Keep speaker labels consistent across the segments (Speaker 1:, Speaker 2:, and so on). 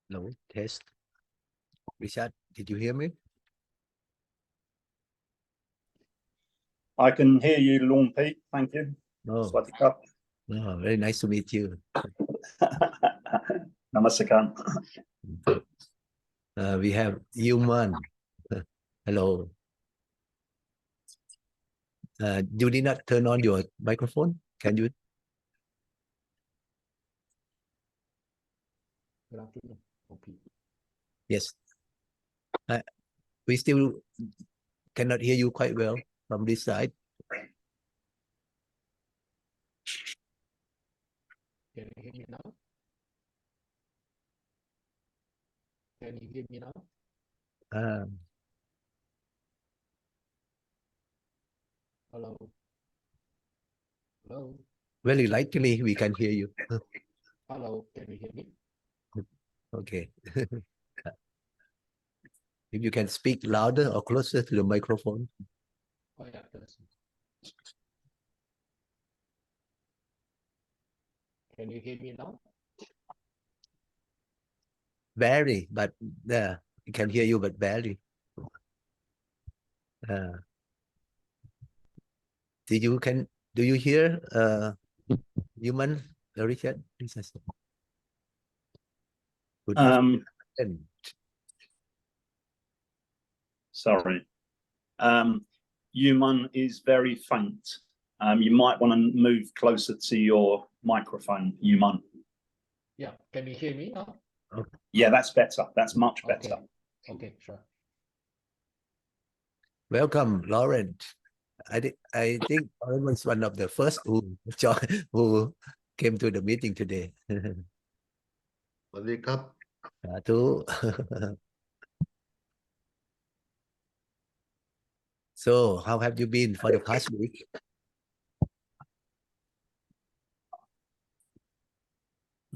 Speaker 1: Hello, test. Richard, did you hear me?
Speaker 2: I can hear you, Lorne Pete. Thank you.
Speaker 1: Oh, very nice to meet you.
Speaker 2: Namaskar.
Speaker 1: We have Yuman. Hello. You did not turn on your microphone. Can you? Good afternoon. Okay. Yes. We still cannot hear you quite well from this side. Can you hear me now? Can you hear me now? Hello. Hello. Very lightly, we can hear you. Hello, can you hear me? Okay. If you can speak louder or closer to the microphone. Oh, yeah. Can you hear me now? Barely, but yeah, I can hear you, but barely. Do you hear Human, Richard? Good afternoon.
Speaker 2: Sorry. Yuman is very faint. You might want to move closer to your microphone, Yuman.
Speaker 1: Yeah, can you hear me now? Okay.
Speaker 2: Yeah, that's better. That's much better.
Speaker 1: Okay, sure. Welcome, Laurent. I think Laurent was one of the first who came to the meeting today. So, how have you been for the past week?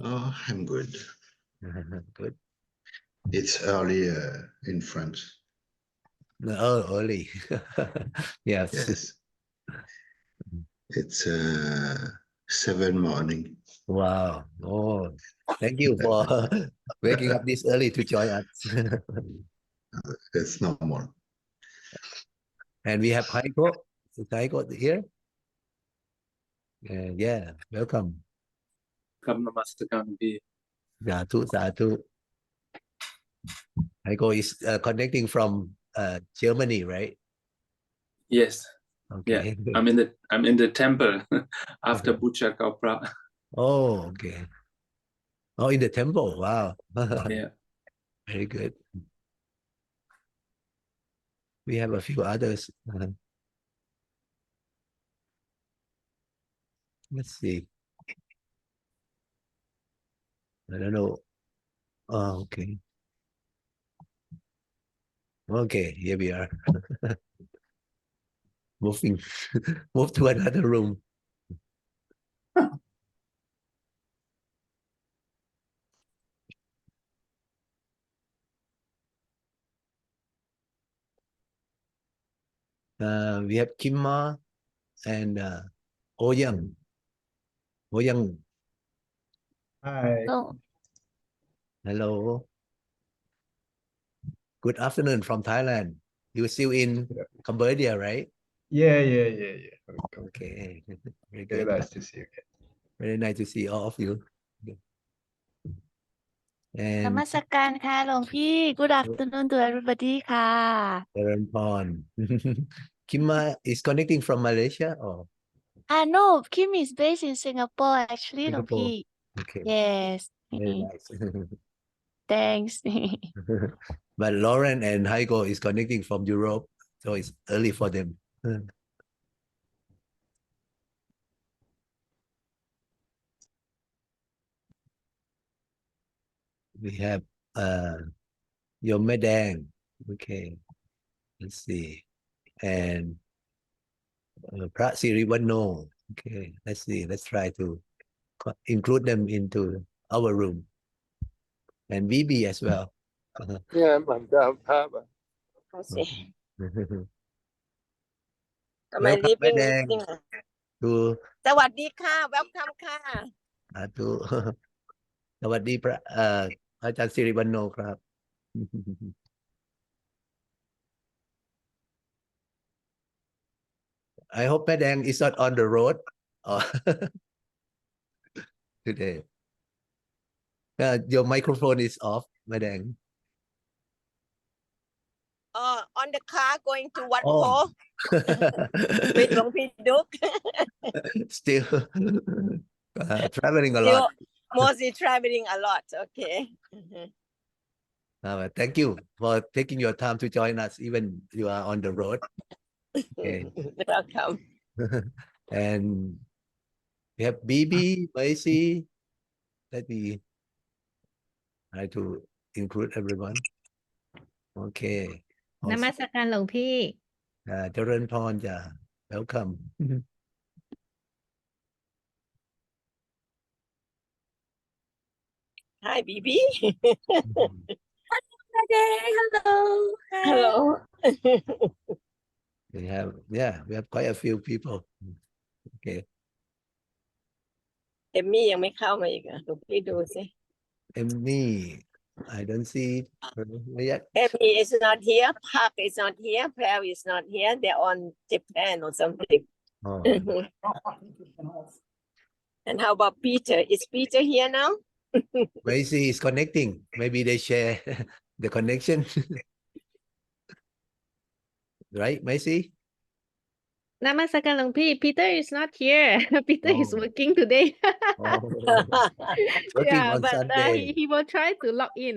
Speaker 3: Oh, I'm good.
Speaker 1: Good.
Speaker 3: It's early in France.
Speaker 1: Oh, early. Yes.
Speaker 3: Yes. It's 7 morning.
Speaker 1: Wow. Oh, thank you for waking up this early to join us.
Speaker 3: It's normal.
Speaker 1: And we have Heiko. Is Heiko here? Yeah, welcome. Sadhu. Heiko is connecting from Germany, right?
Speaker 4: Yes.
Speaker 1: Okay.
Speaker 4: Yeah. I'm in the temple after Bucha Kaupra.
Speaker 1: Oh, okay. Oh, in the temple. Wow.
Speaker 4: Yeah.
Speaker 1: Very good. We have a few others. Let's see. I don't know. Oh, okay. Okay, here we are. Move to another room. We have Kim Ma and Oh Young. Oh Young.
Speaker 5: Hi.
Speaker 6: Oh,
Speaker 1: Hello. Good afternoon from Thailand. You're still in Cambodia, right?
Speaker 5: Yeah.
Speaker 1: Okay. Very
Speaker 5: Very
Speaker 1: good.
Speaker 5: nice to see you again.
Speaker 1: Very nice to see all of you. And
Speaker 6: นมัสการค่ะหลวงพี่ Good afternoon to everybody ค่ะ
Speaker 1: Aaron Pon. Kim Ma is connecting from Malaysia or
Speaker 6: No, Kim is based in Singapore actually หลวง
Speaker 1: Singapore?
Speaker 6: พี่
Speaker 1: Okay.
Speaker 6: Yes
Speaker 1: Very nice.
Speaker 6: Thanks
Speaker 1: But Lauren and Heiko is connecting from Europe, so it's early for them. We have Yom Medang. Okay. Let's see. And Pra Siriwano. Okay. Let's see. Let's try to include them into our room. And VB as well.
Speaker 7: เนี่ยเหมือนจะภาพอ่ะ
Speaker 6: โอเค
Speaker 7: ทำไม
Speaker 1: Welcome,
Speaker 7: living
Speaker 1: Medang.
Speaker 7: meeting อ่ะ
Speaker 1: To
Speaker 7: สวัสดีค่ะ welcome ค่ะ
Speaker 1: to สวัสดีพระ อาจารย์สิริวัฒโนครับ I hope Madang is not on the road today. Your microphone is off, Madang.
Speaker 7: On the car going to Wat
Speaker 1: Oh.
Speaker 7: Po with Long Pi Duk.
Speaker 1: Still traveling a lot.
Speaker 7: Mostly traveling a lot. Okay.
Speaker 1: Thank you for taking your time to join us, even you are on the road. Okay.
Speaker 7: Welcome.
Speaker 1: And we have Bibi, Macy. Let me try to include everyone. Okay.
Speaker 8: นมัสการหลวงพี่
Speaker 1: เจริญพรจ้ะ welcome.
Speaker 7: Hi, BB.
Speaker 6: Hello. Hi.
Speaker 7: Hello.
Speaker 1: We have quite a few people. Okay.
Speaker 7: เอมมี่ยังไม่เข้ามาอีกอ่ะหลวงพี่ดูสิ
Speaker 1: Emmy, I don't see her yet.
Speaker 7: Emmy is not here. Park is not here. Prav is not here. They're on Japan or something.
Speaker 1: Oh.
Speaker 7: And how about Peter? Is Peter here now?
Speaker 1: Macy is connecting. Maybe they share the connection. Right, Macy?
Speaker 8: นมัสการหลวงพี่ Peter is not here Peter is
Speaker 1: Oh.
Speaker 8: working today
Speaker 1: Oh. Working
Speaker 8: yeah
Speaker 1: on
Speaker 8: but
Speaker 1: Sunday.
Speaker 8: he will try to log in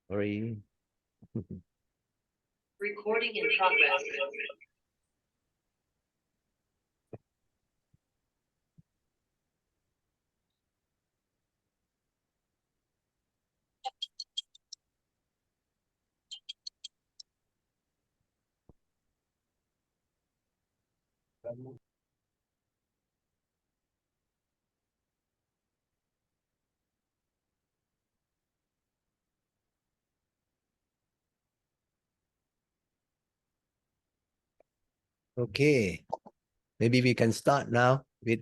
Speaker 1: Sorry.
Speaker 9: Recording in progress.
Speaker 1: Okay. Maybe we can start now with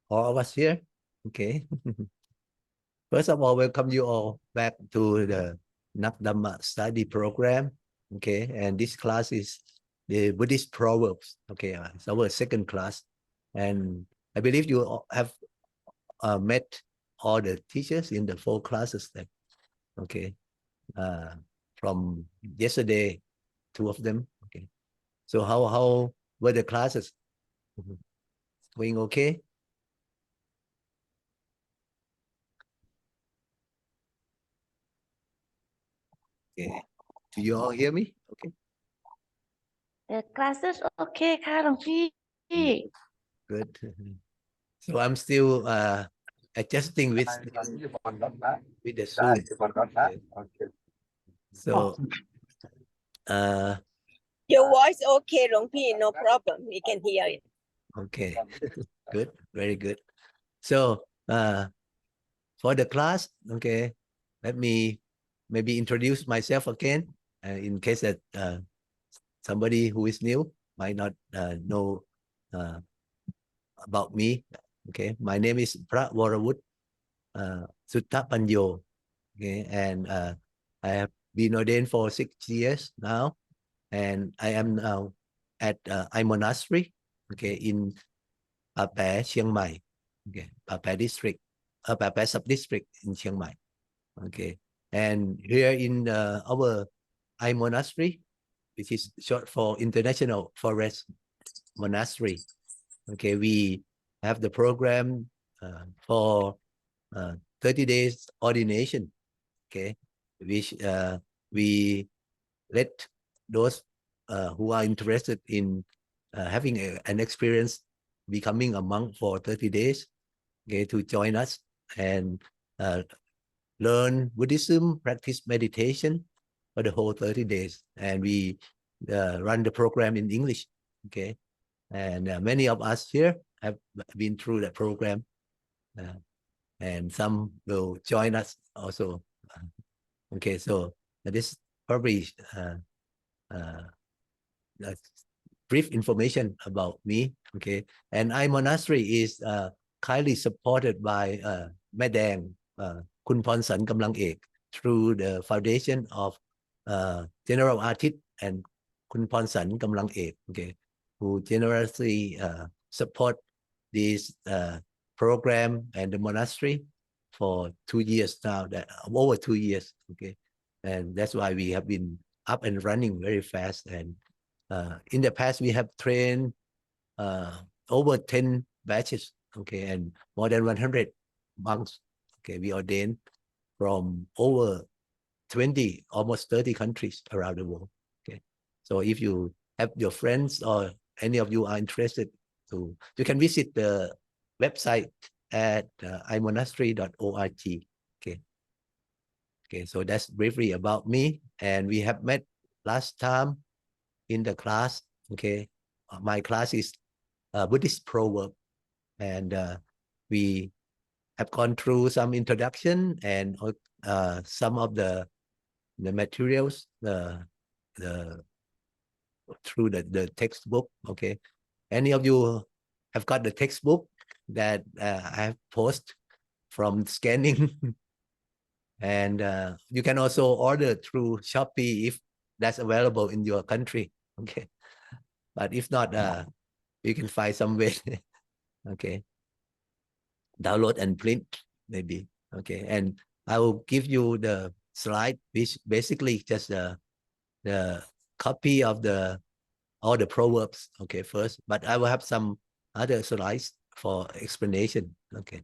Speaker 1: all of us here. Okay. First of all, welcome you all back to the Nak Dhamma study program. Okay. And this class is the Buddhist Proverbs. Okay. It's our second class. And I believe you all have met all the teachers in the 4 classes that, okay. From yesterday, 2 of them. Okay. So how were the classes? Going okay? Okay. Do you all hear me? Okay.
Speaker 6: The classes okay ค่ะหลวงพี่
Speaker 1: Good. So I'm still adjusting with the Zoom. Okay. So
Speaker 7: Your voice okay, Long Pi, no problem. We can hear it.
Speaker 1: okay. Good. Very good. So for the class, okay, let me maybe introduce myself again in case that somebody who is new might not know about me. Okay, my name is Pra Waravut Sutta Panyo. Okay, and I have been ordained for 6 years now, and I am now at I Monastery. Okay, in Pa Pae, Chiang Mai. Okay, Pa Pae district, Pa Pae sub-district in Chiang Mai. Okay, and here in our I Monastery, which is short for International Forest Monastery. Okay, we have the program for 30 days ordination. Okay, which we let those who are interested in having an experience becoming a monk for 30 days, okay, to join us and learn Buddhism, practice meditation for the whole 30 days. And we run the program in English. Okay. And many of us here have been through that program. And some will join us also. Okay. So this probably brief information about me. Okay, and I Monastery is kindly supported by Madang Kun Ponsan Kamlang Ek through the foundation of General Artist and Kun Ponsan Kamlang Ek. Okay, who generously support this program and the monastery for 2 years now, that over 2 years. Okay, and that's why we have been up and running very fast. And in the past we have trained over 10 batches, okay, and more than 100 monks. Okay, we ordained from over 20, almost 30 countries around the world. Okay, so if you have your friends or any of you are interested to, you can visit the website at imonastery.org. Okay. Okay, so that's briefly about me. And we have met last time in the class. Okay, my class is Buddhist Proverb, and we have gone through some introduction and some of the materials through the textbook. Okay, any of you have got the textbook that I have posted from scanning? And you can also order through Shopee if that's available in your country. Okay, but if not, you can find some way. Okay, download and print maybe. Okay, and I will give you the slide, which basically just the copy of all the proverbs. Okay, first, but I will have some other slides for explanation. Okay,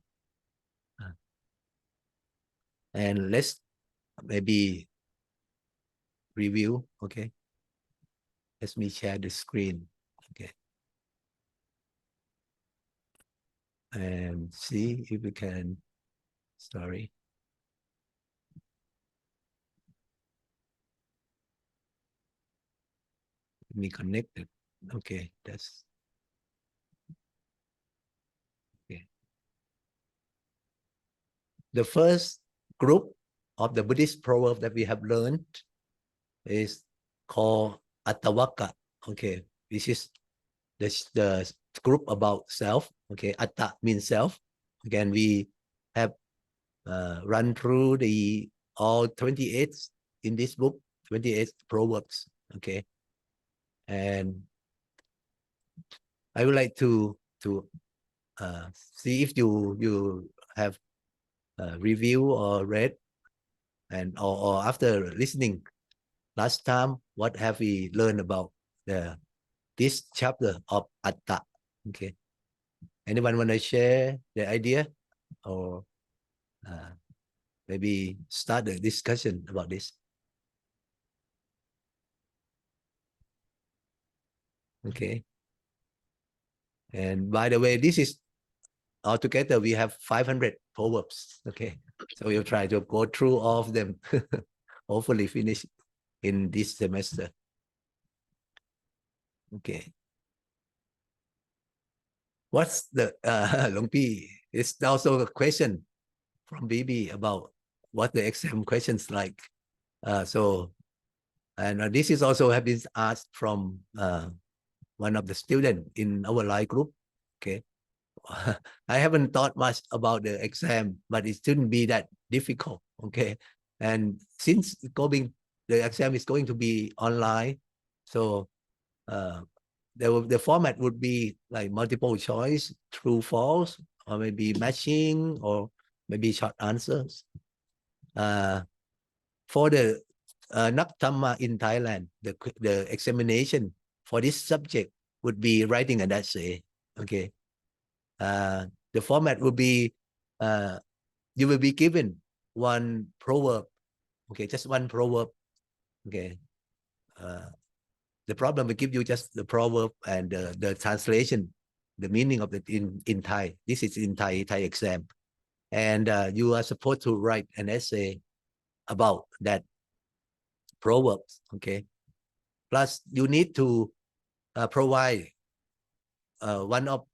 Speaker 1: and let's maybe review. Okay, let me share the screen. Okay, and see if we can. Sorry. Me connected. Okay, that's okay. The first group of the Buddhist proverb that we have learned is called Attavaka. Okay, this is the group about self. Okay, Atta means self. Again, we have run through all 28 in this book, 28 proverbs. Okay, and I would like to see if you have review or read, and or after listening last time, what have we learned about this chapter of Atta? Okay, anyone want to share the idea or maybe start the discussion about this? Okay, and by the way, this is altogether we have 500 proverbs. Okay, so we'll try to go through all of them. Hopefully finish in this semester. Okay, what's the Long Pi? It's also a question from BB about what the exam questions like. So, and this is also have been asked from one of the students in our live group. Okay, I haven't thought much about the exam, but it shouldn't be that difficult. Okay, and since the exam is going to be online, so the format would be like multiple choice, true, false, or maybe matching, or maybe short answers. For the Nak Thamma in Thailand, the examination for this subject would be writing an essay. Okay, the format would be you will be given one proverb. Okay, just one proverb. Okay, the problem will give you just the proverb and the translation, the meaning of it in Thai. This is in Thai exam, and you are supposed to write an essay about that proverbs. Okay, plus you need to provide one of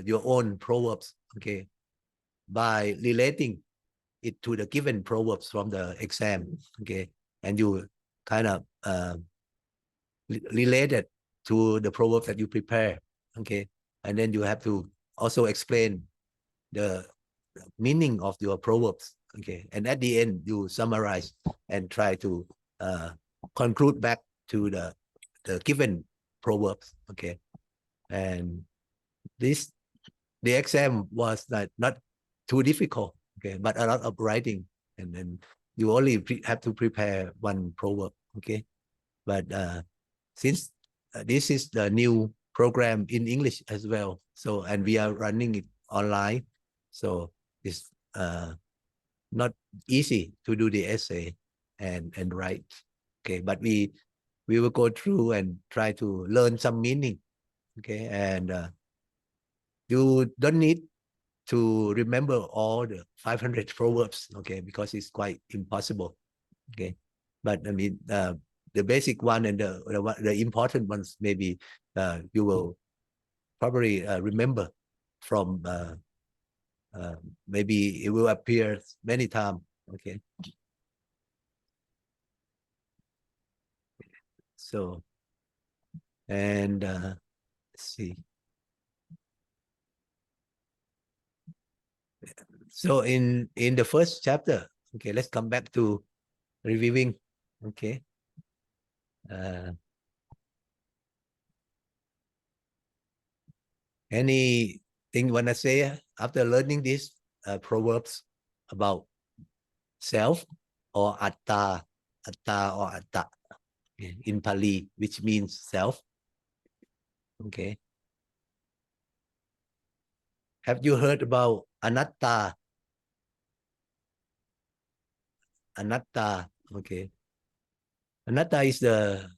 Speaker 1: your own proverbs. Okay, by relating it to the given proverbs from the exam. Okay, and you kind of relate it to the proverbs that you prepare. Okay, and then you have to also explain the meaning of your proverbs. Okay, and at the end you summarize and try to conclude back to the given proverbs. Okay, and the exam was not too difficult. Okay, but a lot of writing, and then you only have to prepare one proverb. Okay, but since this is the new program in English as well, so and we are running it online, so it's not easy to do the essay and write. Okay, but we will go through and try to learn some meaning. Okay, and you don't need to remember all the 500 proverbs. Okay, because it's quite impossible. Okay, but I mean the basic one and the important ones maybe you will probably remember from maybe it will appear many times. Okay, so and let's see. So in the first chapter, okay, let's come back to reviewing. Okay, anything you want to say after learning these proverbs about self or atta or atta in Pali, which means self? Okay, have you heard about anatta? Okay, anatta is the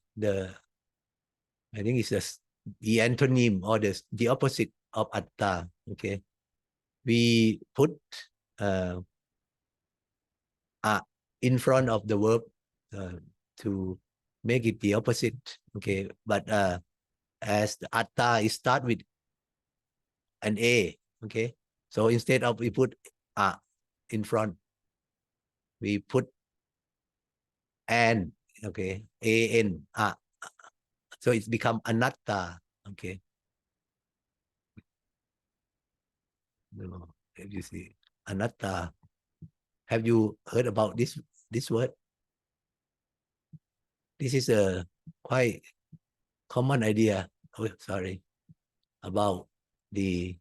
Speaker 1: I think it's the antonym or the opposite of atta. Okay, we put a in front of the verb to make it the opposite. Okay, but as the atta is start with an a. Okay, so instead of we put a in front, we put an. Okay, an so it's become anatta. Okay, no, have you see anatta? Have you heard about this word? This is a quite common idea. Oh, sorry, about the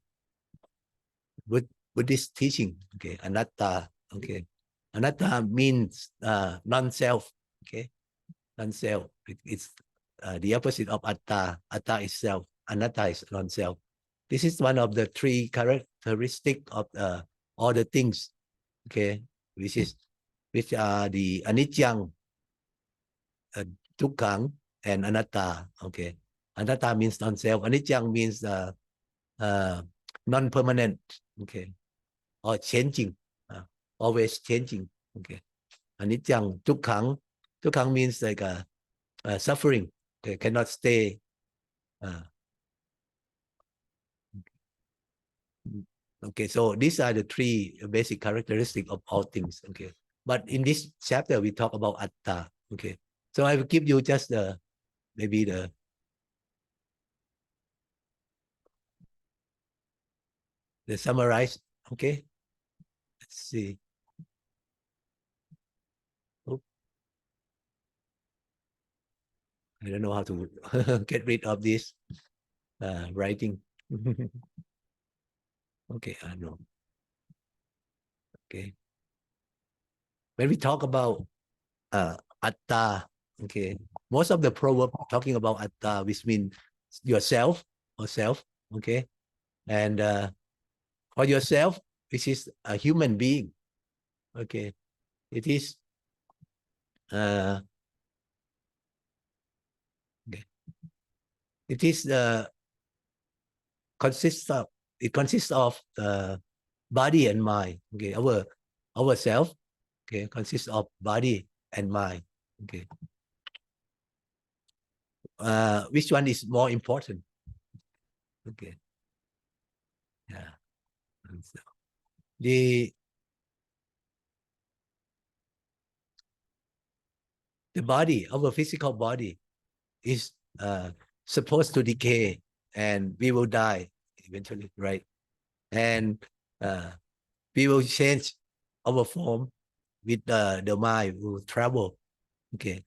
Speaker 1: Buddhist teaching. Okay, anatta. Okay, anatta means non-self. Okay, non-self. It's the opposite of atta. Atta is self. Anatta is non-self. This is one of the three characteristics of all the things. Okay, which are the anicca, dukkha, and anatta. Okay, anatta means non-self. Anicca means non-permanent. Okay, or changing, always changing. Okay, anicca, dukkha means like suffering. Okay, cannot stay. Okay, so these are the three basic characteristics of all things. Okay, but in this chapter we talk about atta. Okay, so I will give you just maybe the summarize. Okay, let's see. Oops. I don't know how to get rid of this writing. Okay, I know. Okay, when we talk about atta, okay, most of the proverb talking about atta, which means yourself or self. Okay, and for yourself, which is a human being. Okay, it is okay. It is consists of body and mind. Okay, our self. Okay, consists of body and mind. Okay, which one is more important? Okay, yeah. So the body, our physical body, is supposed to decay and we will die eventually, right? And we will change our form with the mind will travel. Okay,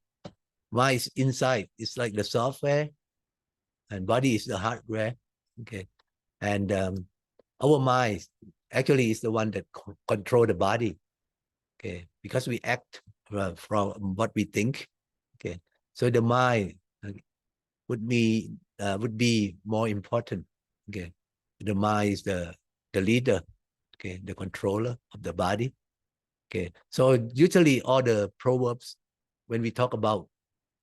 Speaker 1: mind is inside. It's like the software, and body is the hardware. Okay, and our mind actually is the one that control the body. Okay, because we act from what we think. Okay, so the mind would be more important. Okay, the mind is the leader. Okay, the controller of the body. Okay, so usually all the proverbs, when we talk about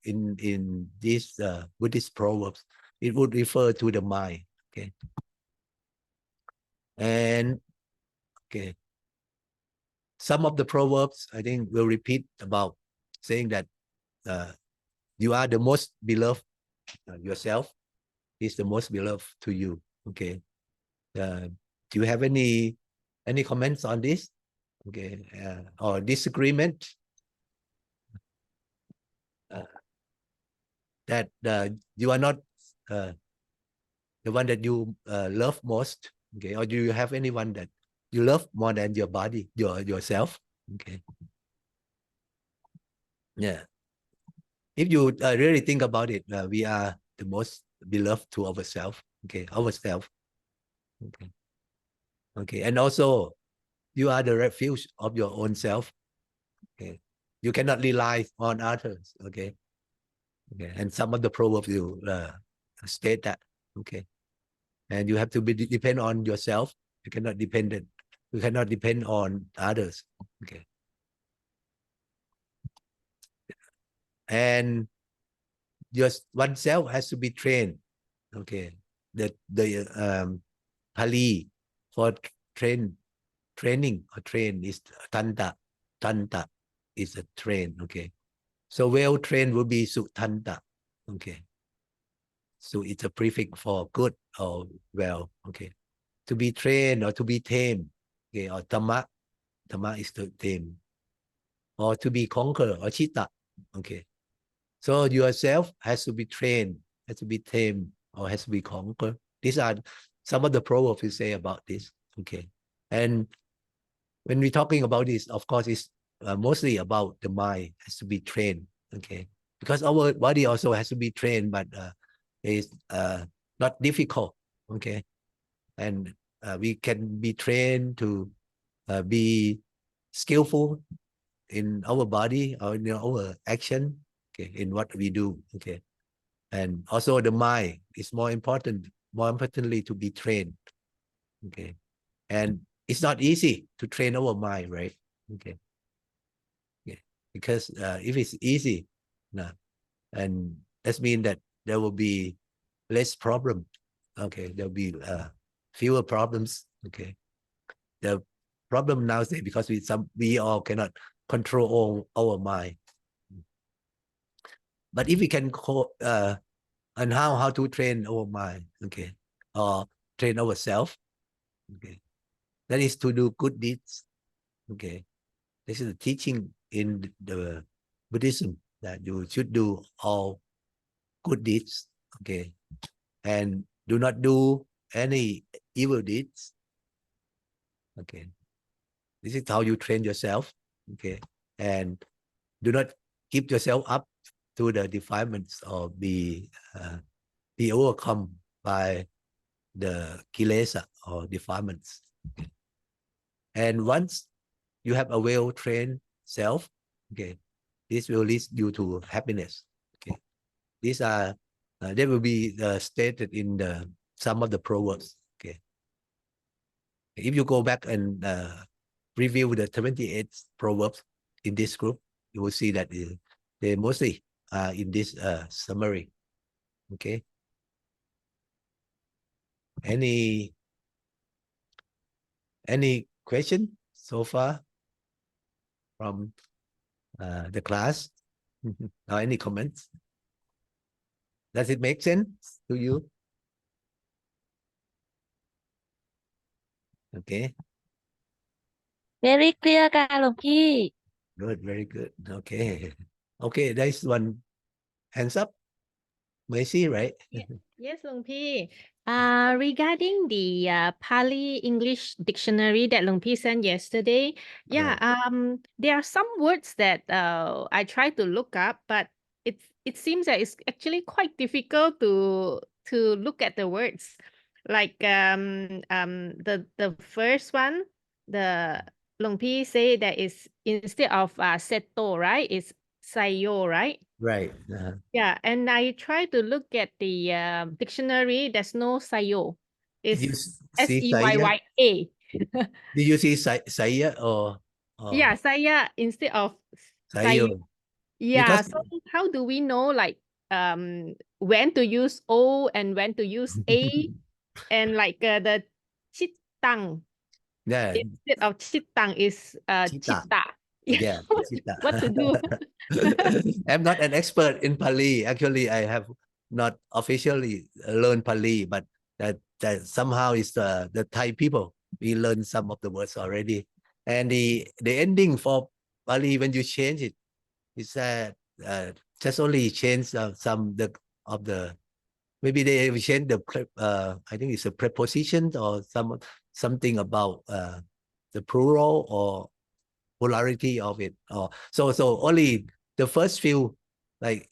Speaker 1: in these Buddhist proverbs, it would refer to the mind. Okay, and okay, some of the proverbs I think will repeat about saying that you are the most beloved. Yourself is the most beloved to you. Okay, do you have any comments on this? Okay, or disagreement? That you are not the one that you love most. Okay, or do you have anyone that you love more than your body, yourself? Okay, yeah. If you really think about it, we are the most beloved to ourselves. Okay, ourselves. Okay, okay, and also you are the refuge of your own self. Okay, you cannot rely on others. Okay, okay, and some of the proverbs you state that. Okay, and you have to be depend on yourself. You cannot depend on others. Okay, and just oneself has to be trained. Okay, the Pali for training or train is tanta. Tanta is a train. Okay, so well trained will be sutanta. Okay, so it's a prefix for good or well. Okay, to be trained or to be tamed. Okay, or tama is to tame, or to be conquered or chitta. Okay, so yourself has to be trained, has to be tamed, or has to be conquered. These are some of the proverbs you say about this. Okay, and when we're talking about this, of course, it's mostly about the mind has to be trained. Okay, because our body also has to be trained, but it's not difficult. Okay, and we can be trained to be skillful in our body or in our action. Okay, in what we do. Okay, and also the mind is more importantly to be trained. Okay, and it's not easy to train our mind, right? Okay, yeah, because if it's easy, no, and that means that there will be less problem. Okay, there'll be fewer problems. Okay, the problem nowadays because we all cannot control our mind. But if we can and how to train our mind, okay, or train ourselves, okay, that is to do good deeds. Okay, this is the teaching in the Buddhism that you should do all good deeds. Okay, and do not do any evil deeds. Okay, this is how you train yourself. Okay, and do not keep yourself up to the defilements or be overcome by the kilesa or defilements. Okay. And once you have a well-trained self, okay, this will lead you to happiness. Okay, these are they will be stated in some of the proverbs. Okay, if you go back and review the 28 proverbs in this group, you will see that they mostly are in this summary. Okay, any question so far from the class? Or any comments? Does it make sense to you? Okay,
Speaker 6: very clear ค่ะหลวงพี่
Speaker 1: good, very good. Okay, okay, there is one hands up. Mercy, right?
Speaker 8: Yes, Long Pi. Regarding the Pali English dictionary that Long Pi sent yesterday, yeah, there are some words that I tried to look up, but it seems that it's actually quite difficult to look at the words. Like the first one, the Long Pi say that is instead of seto, right? It's sayo, right?
Speaker 1: Right.
Speaker 8: Yeah, and I try to look at the dictionary. There's no sayo.
Speaker 1: Did you
Speaker 8: It's
Speaker 1: see Saya?
Speaker 8: Seyya.
Speaker 1: Did you see Saya or
Speaker 8: Yeah, saya instead of sayo.
Speaker 1: Sayo?
Speaker 8: Yeah,
Speaker 1: Because
Speaker 8: so how do we know like when to use O and when to use A and like the chitang
Speaker 1: yeah,
Speaker 8: instead of chitang is
Speaker 1: Chita.
Speaker 8: chita.
Speaker 1: Yeah, Chita.
Speaker 8: What to do?
Speaker 1: I'm not an expert in Pali. Actually, I have not officially learned Pali, but that somehow is the Thai people. We learn some of the words already. And the ending for Pali, when you change it, is just only change some of the maybe they change the I think it's a preposition or something about the plural or polarity of it. So only the first few like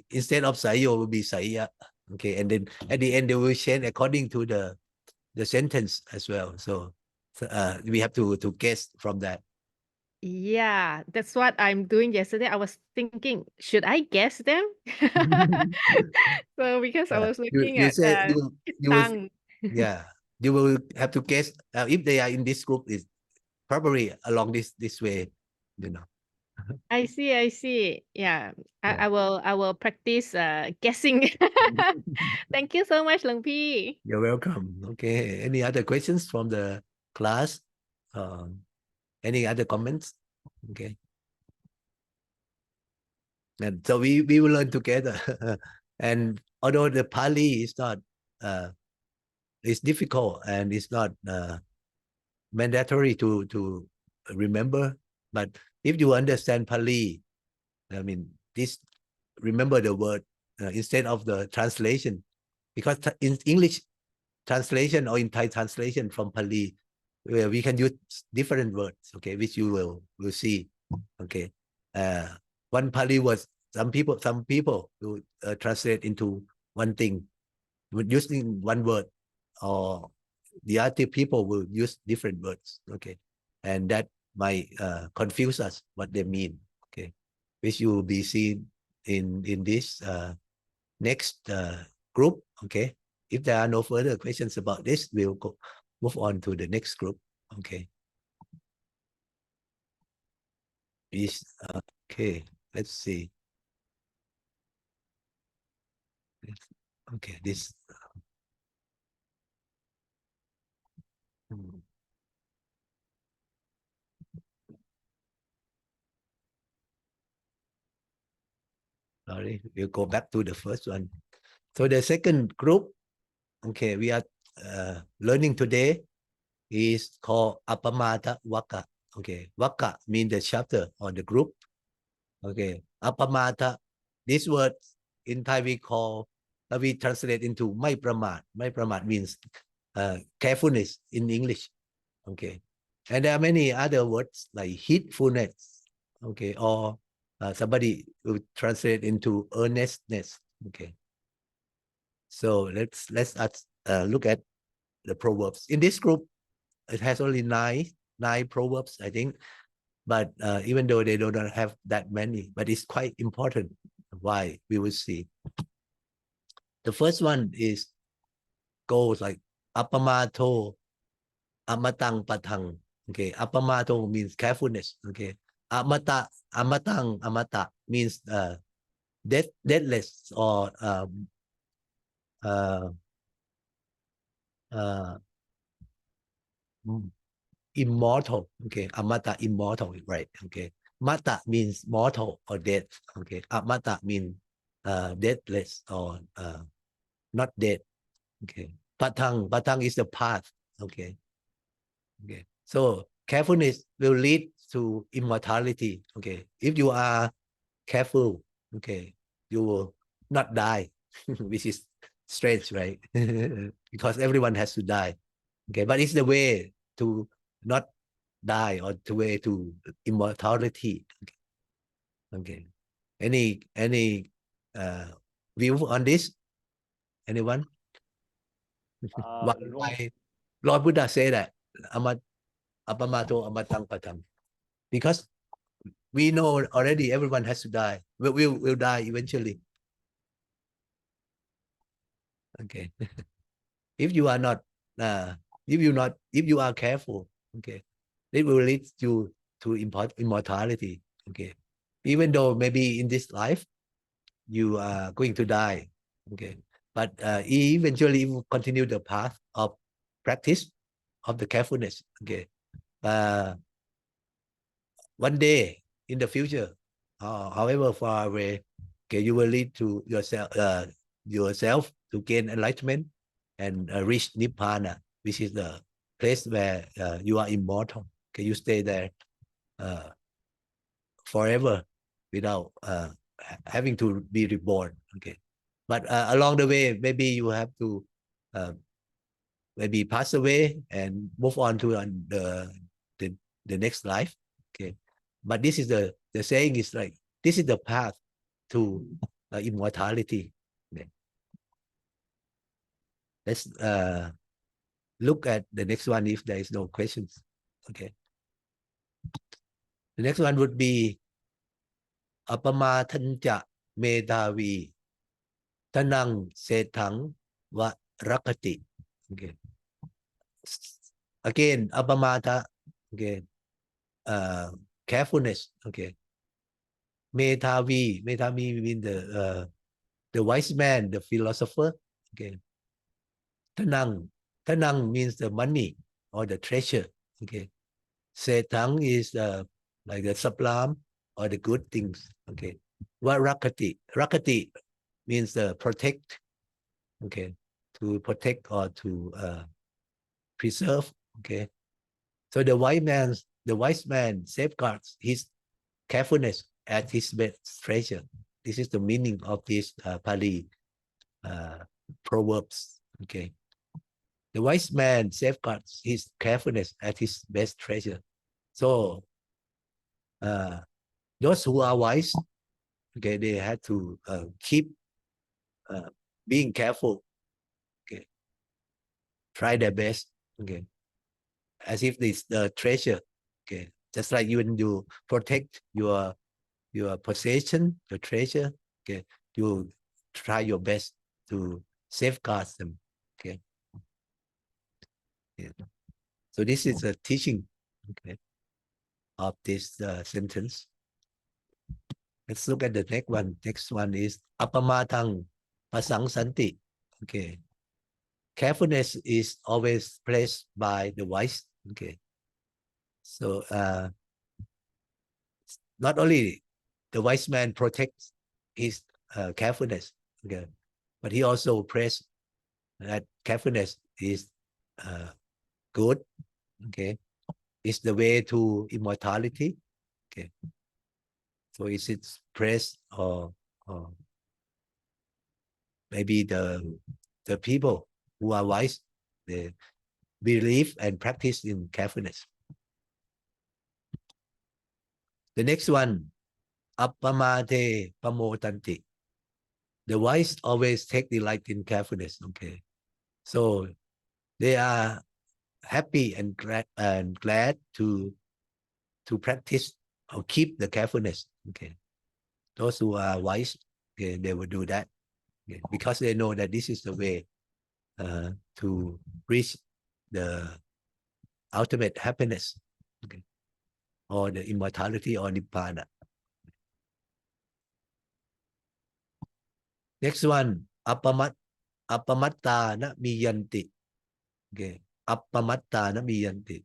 Speaker 1: instead of sayo will be saya. Okay, and then at the end they will change according to the sentence as well. So we have to guess from that.
Speaker 8: Yeah, that's what I'm doing yesterday. I was thinking, should I guess them? So because I was looking
Speaker 1: You
Speaker 8: at
Speaker 1: say you will,
Speaker 8: tang.
Speaker 1: yeah, you will have to guess if they are in this group is probably along this way, you know.
Speaker 8: I see. Yeah,
Speaker 1: Yeah.
Speaker 8: I will practice guessing. Thank you so much, Long Pi.
Speaker 1: You're welcome. Okay. Any other questions from the class? Any other comments? Okay. And so we will learn together. And although the Pali is not, it's difficult and it's not mandatory to remember, but if you understand Pali, I mean, remember the word instead of the translation, because in English translation or in Thai translation from Pali, where we can use different words, okay, which you will see, okay. One Pali word, some people will translate into one thing using one word, or the other people will use different words, okay, and that might confuse us what they mean, okay, which you will be seen in this next group, okay. If there are no further questions about this, we'll move on to the next group, okay. Okay, let's see. Okay, this. Sorry, we'll go back to the first one. So the second group, okay, we are learning today is called Appamata Waka. Okay, Waka means the chapter or the group. Okay, Appamata, this word in Thai we translate into Mai Pramat. Mai Pramat means carefulness in English. Okay, and there are many other words like heedfulness. Okay, or somebody will translate into earnestness. Okay, so let's look at the proverbs in this group. It has only nine proverbs, I think, but even though they don't have that many, but it's quite important. Why? We will see. The first one goes like Appamato Amatang Patang. Okay, Appamato means carefulness. Okay, Amata means deathless or immortal. Okay, Amata, immortal, right? Okay, Mata means mortal or death. Okay, Amata means deathless or not dead. Okay, Patang is the path. Okay, so carefulness will lead to immortality. Okay, if you are careful, okay, you will not die. which is strange, right? Because everyone has to die. Okay, but it's the way to not die or the way to immortality. Okay. Any view on this? Anyone? Why Lord Buddha say that apamato amatang patam? Because we know already everyone has to die. We'll die eventually. Okay. If you are not, if you are careful, okay, it will lead you to immortality. Okay. Even though maybe in this life you are going to die. Okay. But eventually you will continue the path of practice of the carefulness. Okay. One day in the future, however far away, okay, you will lead to yourself to gain enlightenment and reach Nibbana, which is the place where you are immortal. Okay, you stay there forever without having to be reborn. Okay, but along the way, maybe you have to maybe pass away and move on to the next life. Okay, but this is the saying is like this is the path to immortality. Okay. Let's look at the next one if there is no questions. Okay. The next one would be Apamatanja Medavi Tanang Setang Va Rakati. Okay. Again, Apamata. Okay. Carefulness. Okay. Metavi means the wise man, the philosopher. Okay. Tanang means the money or the treasure. Okay. Setang is like the sublime or the good things. Okay. Rakati means protect. Okay. To protect or to preserve. Okay. So the wise man safeguards his carefulness as his best treasure. This is the meaning of this Pali proverbs. Okay. The wise man safeguards his carefulness as his best treasure. So those who are wise, okay, they have to keep being careful. Okay. Try their best. Okay. As if this the treasure. Okay. Just like when you protect your possession, your treasure. Okay. You try your best to safeguard them. Okay. Yeah. So this is a teaching, okay, of this sentence. Let's look at the next one. Next one is Apamatang Pasang Santi. Okay. Carefulness is always placed by the wise. Okay. So not only the wise man protects his carefulness, okay, but he also prays that carefulness is good. Okay. It's the way to immortality. Okay. So is it praise or maybe the people who are wise, they believe and practice in carefulness. The next one, Appamate Pamotanti. The wise always take delight in carefulness. Okay. So they are happy and glad to practice or keep the carefulness. Okay. Those who are wise, okay, they will do that. Okay, because they know that this is the way to reach the ultimate happiness, okay, or the immortality or Nibbana. Next one, Appamatta na miyanti. Okay, Appamatta na miyanti.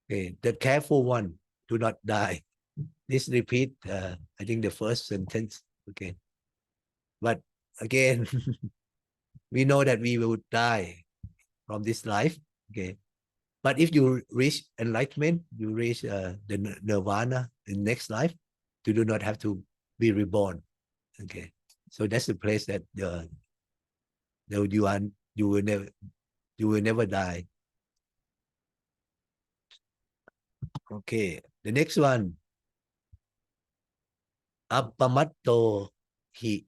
Speaker 1: Okay, the careful one do not die. This repeat, I think the first sentence. Okay, but again, we know that we will die from this life. Okay, but if you reach enlightenment, you reach the nirvana in next life, you do not have to be reborn. Okay, so that's the place that No, you will never die. Okay, the next one. Appamatto hi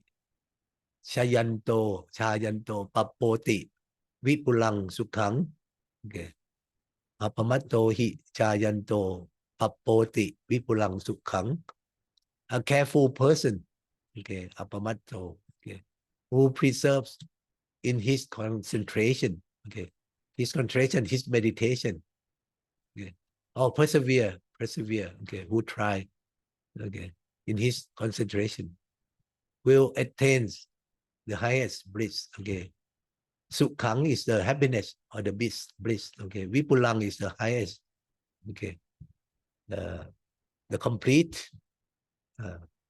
Speaker 1: chayanto papoti vipulang sukhang. Okay. Appamatto hi chayanto papoti vipulang sukhang. A careful person. Okay, appamatto. Okay, who preserves in his concentration. Okay, his concentration, his meditation. Okay, or persevere. Okay, who try. Okay, in his concentration will attain the highest bliss. Okay, sukhang is the happiness or the bliss. Okay, vipulang is the highest. Okay, the complete.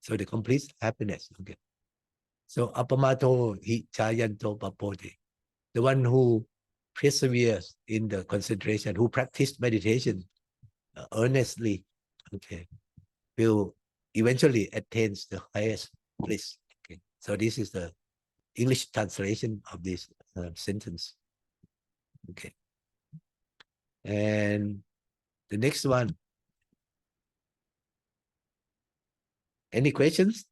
Speaker 1: So the complete happiness. Okay. So appamato hi chayanto papoti. The one who perseveres in the concentration, who practice meditation earnestly, okay, will eventually attain the highest bliss. Okay. So this is the English translation of this sentence. Okay. And the next one. Any questions?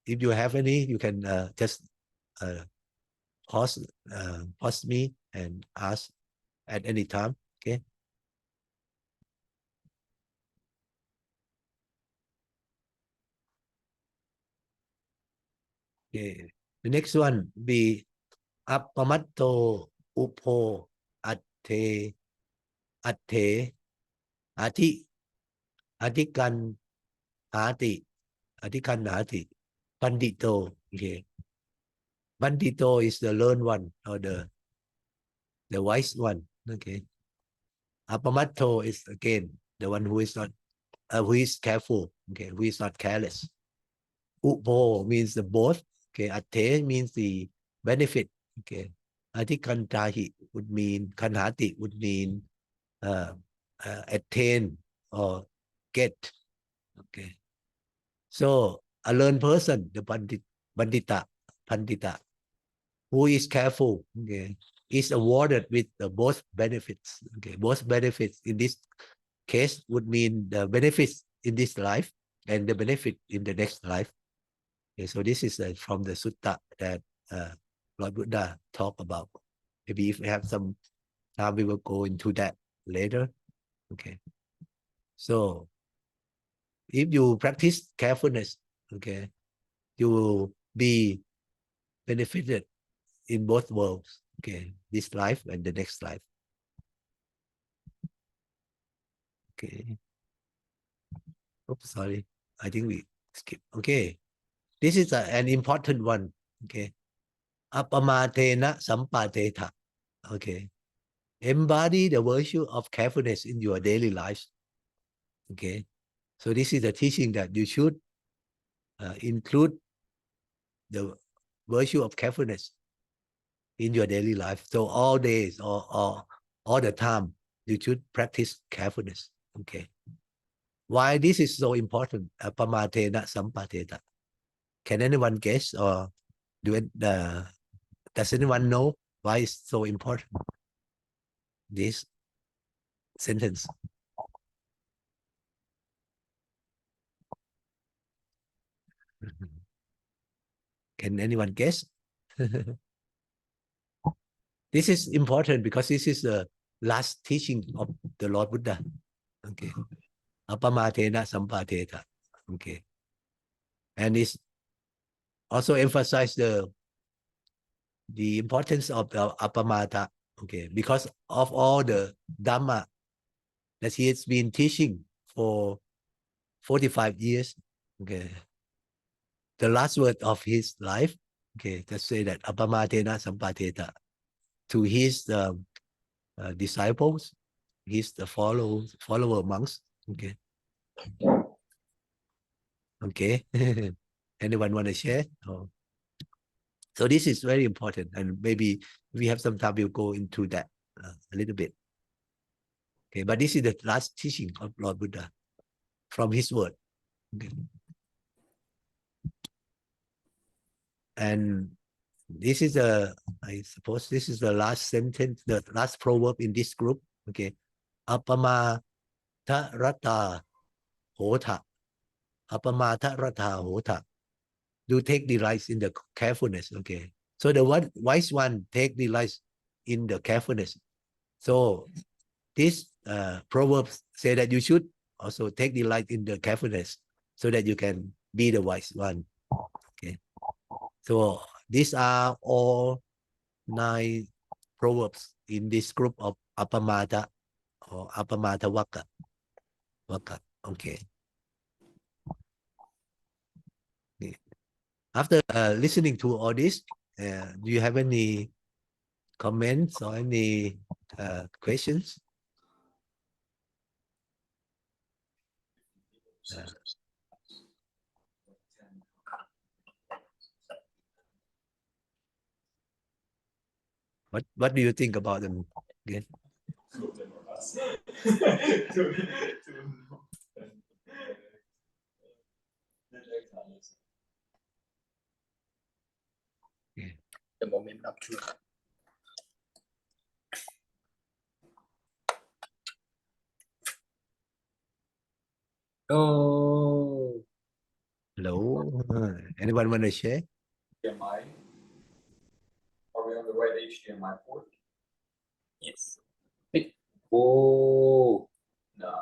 Speaker 1: If you have any, you can just pause me and ask at any time. Okay. Okay. The next one be appamatto upo atte atikan hati pandito. Okay. Pandito is the learned one or the wise one. Okay. Appamatto is again the one who is not who is careful. Okay, who is not careless. Upo means the both. Okay, atte means the benefit. Okay, atikantahi would mean kanhati would mean attain or get. Okay, so a learned person, the pandita, who is careful, okay, is awarded with both benefits. Okay, both benefits in this case would mean the benefits in this life and the benefit in the next life. Okay, so this is from the sutta that Lord Buddha talked about. Maybe if we have some time, we will go into that later. Okay, so if you practice carefulness, okay, you will be benefited in both worlds. Okay, this life and the next life. Okay. Oops, sorry. I think we skip. Okay. This is an important one. Okay. Appamatena sampateta. Okay. Embody the virtue of carefulness in your daily lives. Okay. So this is the teaching that you should include the virtue of carefulness in your daily life. So all days or all the time, you should practice carefulness. Okay. Why this is so important? Appamatena sampateta. Can anyone guess or does anyone know why it's so important? This sentence. Can anyone guess? This is important because this is the last teaching of the Lord Buddha. Okay. Appamatena sampateta. Okay. And it's also emphasize the importance of the appamata. Okay. Because of all the Dhamma that he has been teaching for 45 years. Okay. The last word of his life, okay, just say that appamatena sampateta to his disciples, his follower monks. Okay. Okay. Anyone want to share? Oh. So this is very important, and maybe if we have some time, we'll go into that a little bit. Okay, but this is the last teaching of Lord Buddha from his word. Okay. And this is I suppose this is the last sentence, the last proverb in this group. Okay. Apama ta rata hota. Apama ta rata hota. Do take delight in the carefulness. Okay. So the wise one take delight in the carefulness. So this proverbs say that you should also take delight in the carefulness so that you can be the wise one. Okay. So these are all 9 proverbs in this group of Apamata or Apamata Waka. Okay. After listening to all this, do you have any comments or any questions? What do you think about them again?
Speaker 9: The moment of truth. Oh,
Speaker 1: Hello. Anyone want to share?
Speaker 10: HDMI. Are we on the right HDMI port?
Speaker 9: yes. Oh,
Speaker 10: No.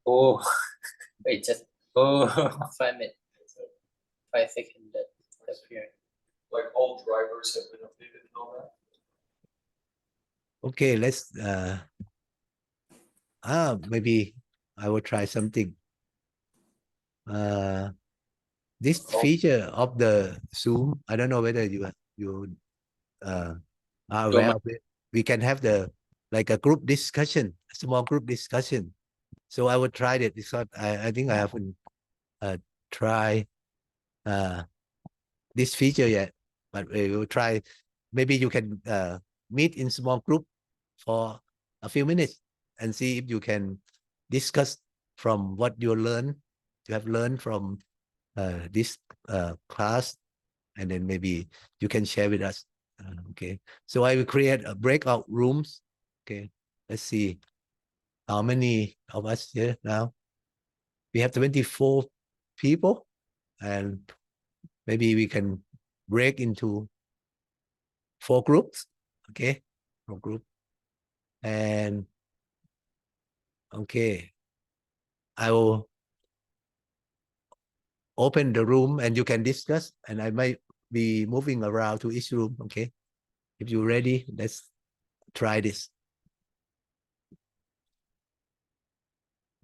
Speaker 9: oh. Wait, just 5 minutes. 5 seconds that appeared.
Speaker 10: Like all drivers have been updated and all that.
Speaker 1: Okay, let's maybe I will try something. This feature of the Zoom, I don't know whether you are aware of it. We can have like a group discussion, a small group discussion. So I will try it because I think I haven't tried this feature yet, but we will try. Maybe you can meet in small group for a few minutes and see if you can discuss from what you have learned from this class, and then maybe you can share with us. Okay, so I will create a breakout rooms. Okay, let's see how many of us here now. We have 24 people, and maybe we can break into 4 groups. Okay, 4 groups. And okay, I will open the room and you can discuss, and I might be moving around to each room. Okay, if you're ready, let's try this.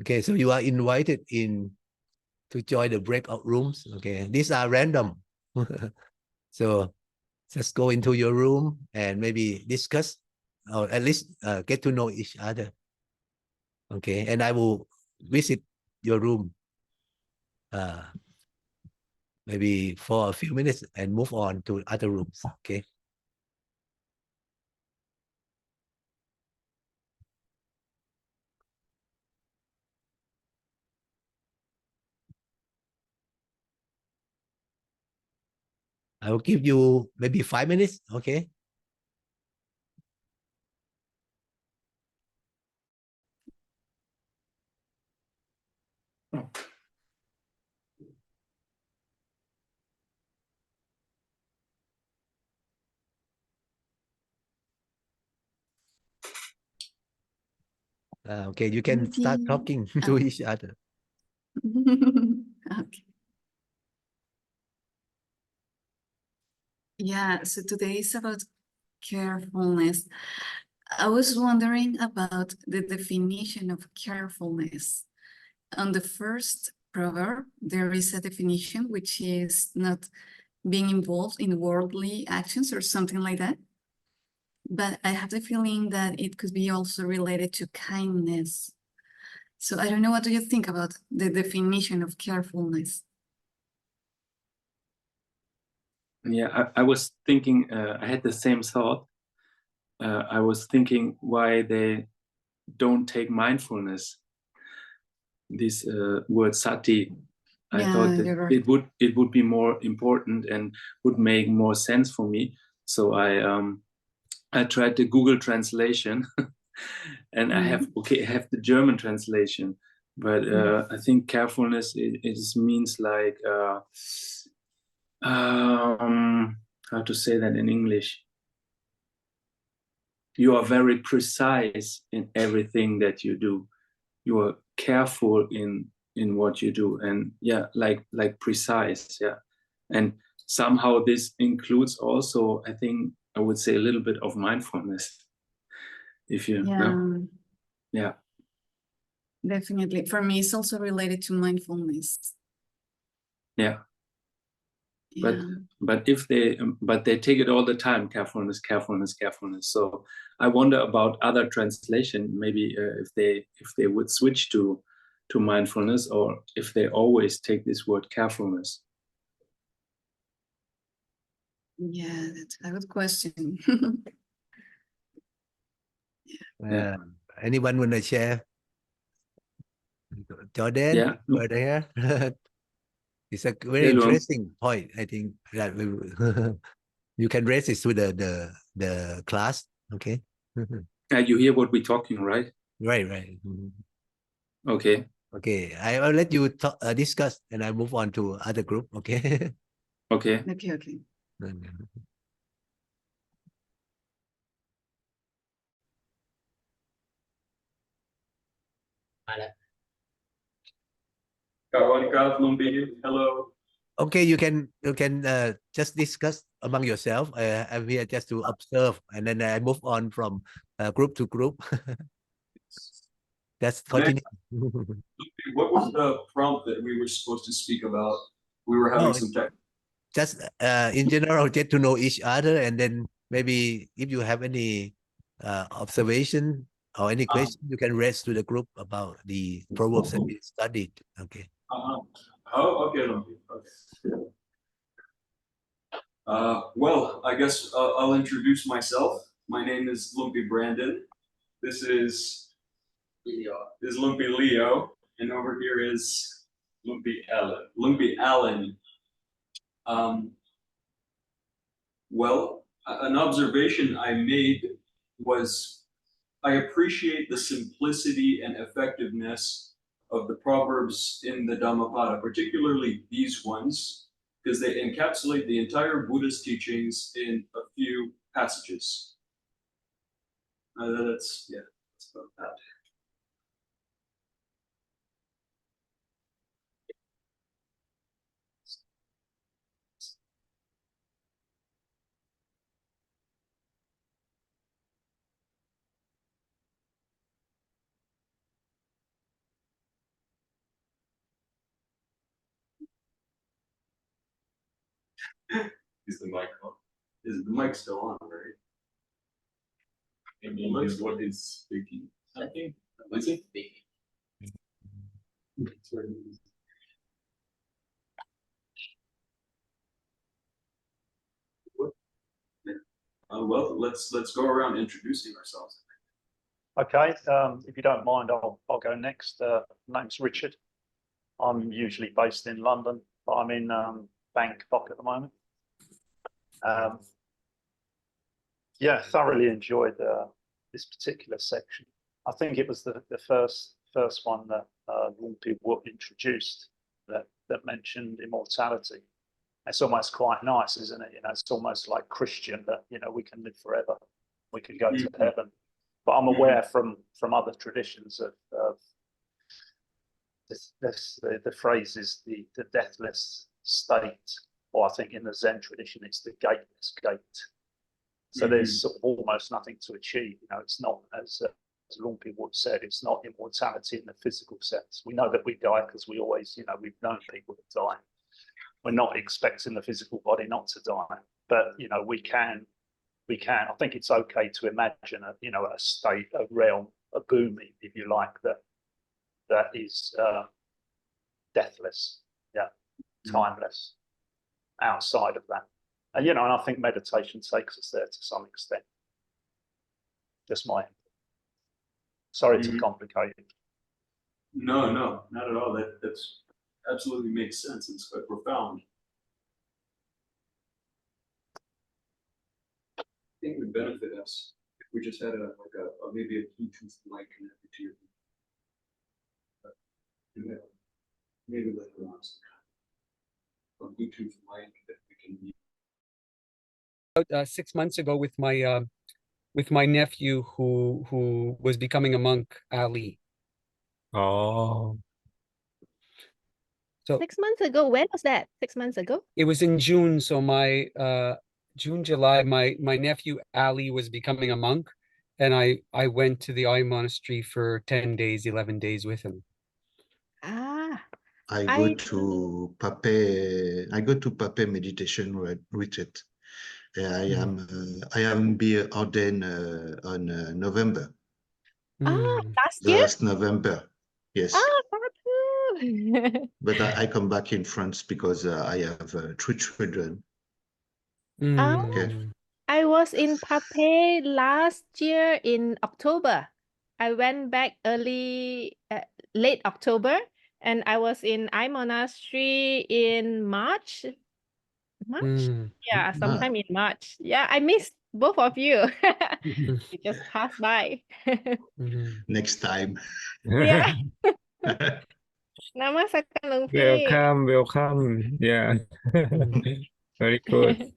Speaker 1: Okay, so you are invited in to join the breakout rooms. Okay, these are random. So just go into your room and maybe discuss, or at least get to know each other. Okay, and I will visit your room maybe for a few minutes and move on to other rooms. Okay. I will give you maybe 5 minutes. Okay. Okay, you can start talking to each other.
Speaker 11: Okay. Yeah, so today is about carefulness. I was wondering about the definition of carefulness. On the first proverb, there is a definition which is not being involved in worldly actions or something like that. But I have the feeling that it could be also related to kindness. So I don't know, what do you think about the definition of carefulness?
Speaker 4: Yeah, I was thinking, I had the same thought. I was thinking why they don't take mindfulness. This word sati I
Speaker 11: Yeah,
Speaker 4: thought that
Speaker 11: you're right.
Speaker 4: it would be more important and would make more sense for me. So I tried the Google translation, and I have the German translation, but I think carefulness it means like how to say that in English. You are very precise in everything that you do. You are careful in what you do, and yeah, like precise, yeah. And somehow this includes also, I think I would say, a little bit of mindfulness. If you know, yeah,
Speaker 11: Definitely. For me, it's also related to mindfulness.
Speaker 4: yeah.
Speaker 11: Yeah.
Speaker 4: But if they take it all the time, carefulness. So I wonder about other translation, maybe if they would switch to mindfulness, or if they always take this word carefulness.
Speaker 11: Yeah, that's a good question.
Speaker 4: Yeah.
Speaker 1: Anyone want to share? Jordan,
Speaker 4: Yeah.
Speaker 1: over there. It's a very interesting point. I think that you can raise it to the class. Okay.
Speaker 4: You hear what we're talking, right?
Speaker 1: Right.
Speaker 4: Okay.
Speaker 1: Okay. I'll let you talk, discuss, and I move on to other group. Okay.
Speaker 4: Okay.
Speaker 11: Okay.
Speaker 10: Hello.
Speaker 1: Okay, you can just discuss among yourself. I'm here just to observe, and then I move on from group to group. That's continue.
Speaker 10: What was the prompt that we were supposed to speak about? We were having some tech.
Speaker 1: Just in general, get to know each other, and then maybe if you have any observation or any question, you can raise to the group about the proverbs that we studied. Okay.
Speaker 10: Oh, okay. Well, I guess I'll introduce myself. My name is Lumpy Brandon. This is Lumpy Leo, and over here is Lumpy Allen. Well, an observation I made was I appreciate the simplicity and effectiveness of the Proverbs in the Dhammapada, particularly these ones, because they encapsulate the entire Buddhist teachings in a few passages. That's about that. Is the mic on? Is the mic still on, right? Maybe what is speaking? I think. Is it? Well, let's go around introducing ourselves.
Speaker 2: Okay, if you don't mind, I'll go next. Name's Richard. I'm usually based in London, but I'm in Bangkok at the moment. Yeah, thoroughly enjoyed this particular section. I think it was the first one that Lumpy Wood introduced that mentioned immortality. It's almost quite nice, isn't it? You know, it's almost like Christian that, you know, we can live forever, we can go to heaven. But I'm aware from other traditions of the phrase is the deathless state, or I think in the Zen tradition it's the gateless gate. So there's sort of almost nothing to achieve. You know, it's not, as Lumpy Wood said, it's not immortality in the physical sense. We know that we die because we always, you know, we've known people that die. We're not expecting the physical body not to die, but you know, we can. I think it's okay to imagine a, you know, a state, a realm, a bhumi, if you like, that is deathless, timeless, outside of that. And you know, and I think meditation takes us there to some extent. Just my sorry to complicate it.
Speaker 10: No, not at all. That's absolutely makes sense. It's quite profound. I think it would benefit us if we just had maybe a Bluetooth mic connected to your maybe later on a Bluetooth mic that we can use.
Speaker 12: 6 months ago with my nephew who was becoming a monk, Ali.
Speaker 4: Oh,
Speaker 12: So
Speaker 8: 6 months ago, when was that? 6 months ago?
Speaker 12: it was in June. So my June, July, my nephew Ali was becoming a monk, and I went to the I monastery for 10 days, 11 days with him.
Speaker 8: Ah,
Speaker 3: I go to Pape meditation retreat. I am be ordained on November.
Speaker 8: last
Speaker 3: November. Yes.
Speaker 8: Patu.
Speaker 3: But I come back in France because I have 3 children. Okay.
Speaker 8: I was in Pape last year in October. I went back late October, and I was in I Monastery in March. Yeah, sometime in March. Yeah, I missed both of you. You just passed by.
Speaker 3: Next time.
Speaker 8: Yeah. Namaskar, Long Pi.
Speaker 4: welcome. Yeah. Very good.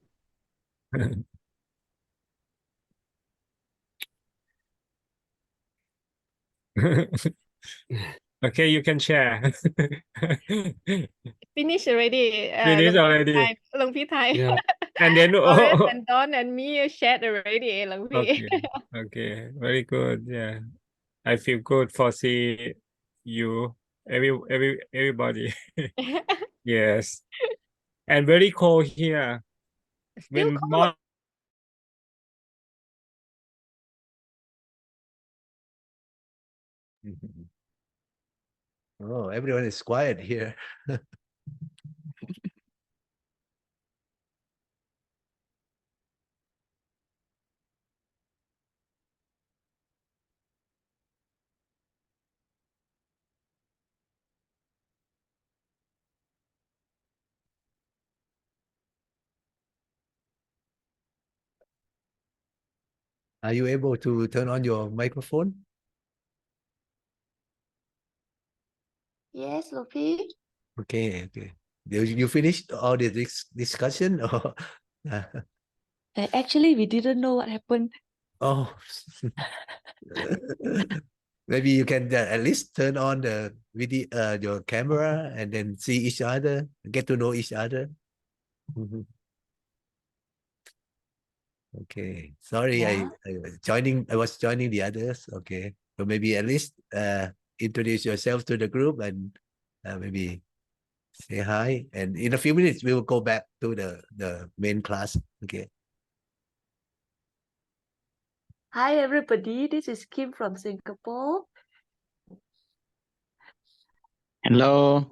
Speaker 4: Okay, you can share.
Speaker 8: Finish already.
Speaker 4: Finish already.
Speaker 8: Long Pi time.
Speaker 12: Yeah.
Speaker 4: And then
Speaker 8: Horace and Don and me shared already, Long Pi.
Speaker 4: okay, okay, very good. Yeah, I feel good for see you, everybody. Yes, and very cold here.
Speaker 8: Still
Speaker 4: When
Speaker 8: cold.
Speaker 1: Oh, everyone is quiet here. Are you able to turn on your microphone?
Speaker 6: Yes, Long Pi.
Speaker 1: Okay. You finished all the discussion or?
Speaker 6: Actually, we didn't know what happened.
Speaker 1: Oh, maybe you can at least turn on the video, your camera, and then see each other, get to know each other. Okay, sorry,
Speaker 6: Yeah.
Speaker 1: I was joining the others. Okay, so maybe at least introduce yourself to the group and maybe say hi. And in a few minutes, we will go back to the main class. Okay.
Speaker 6: Hi, everybody. This is Kim from Singapore.
Speaker 13: Hello.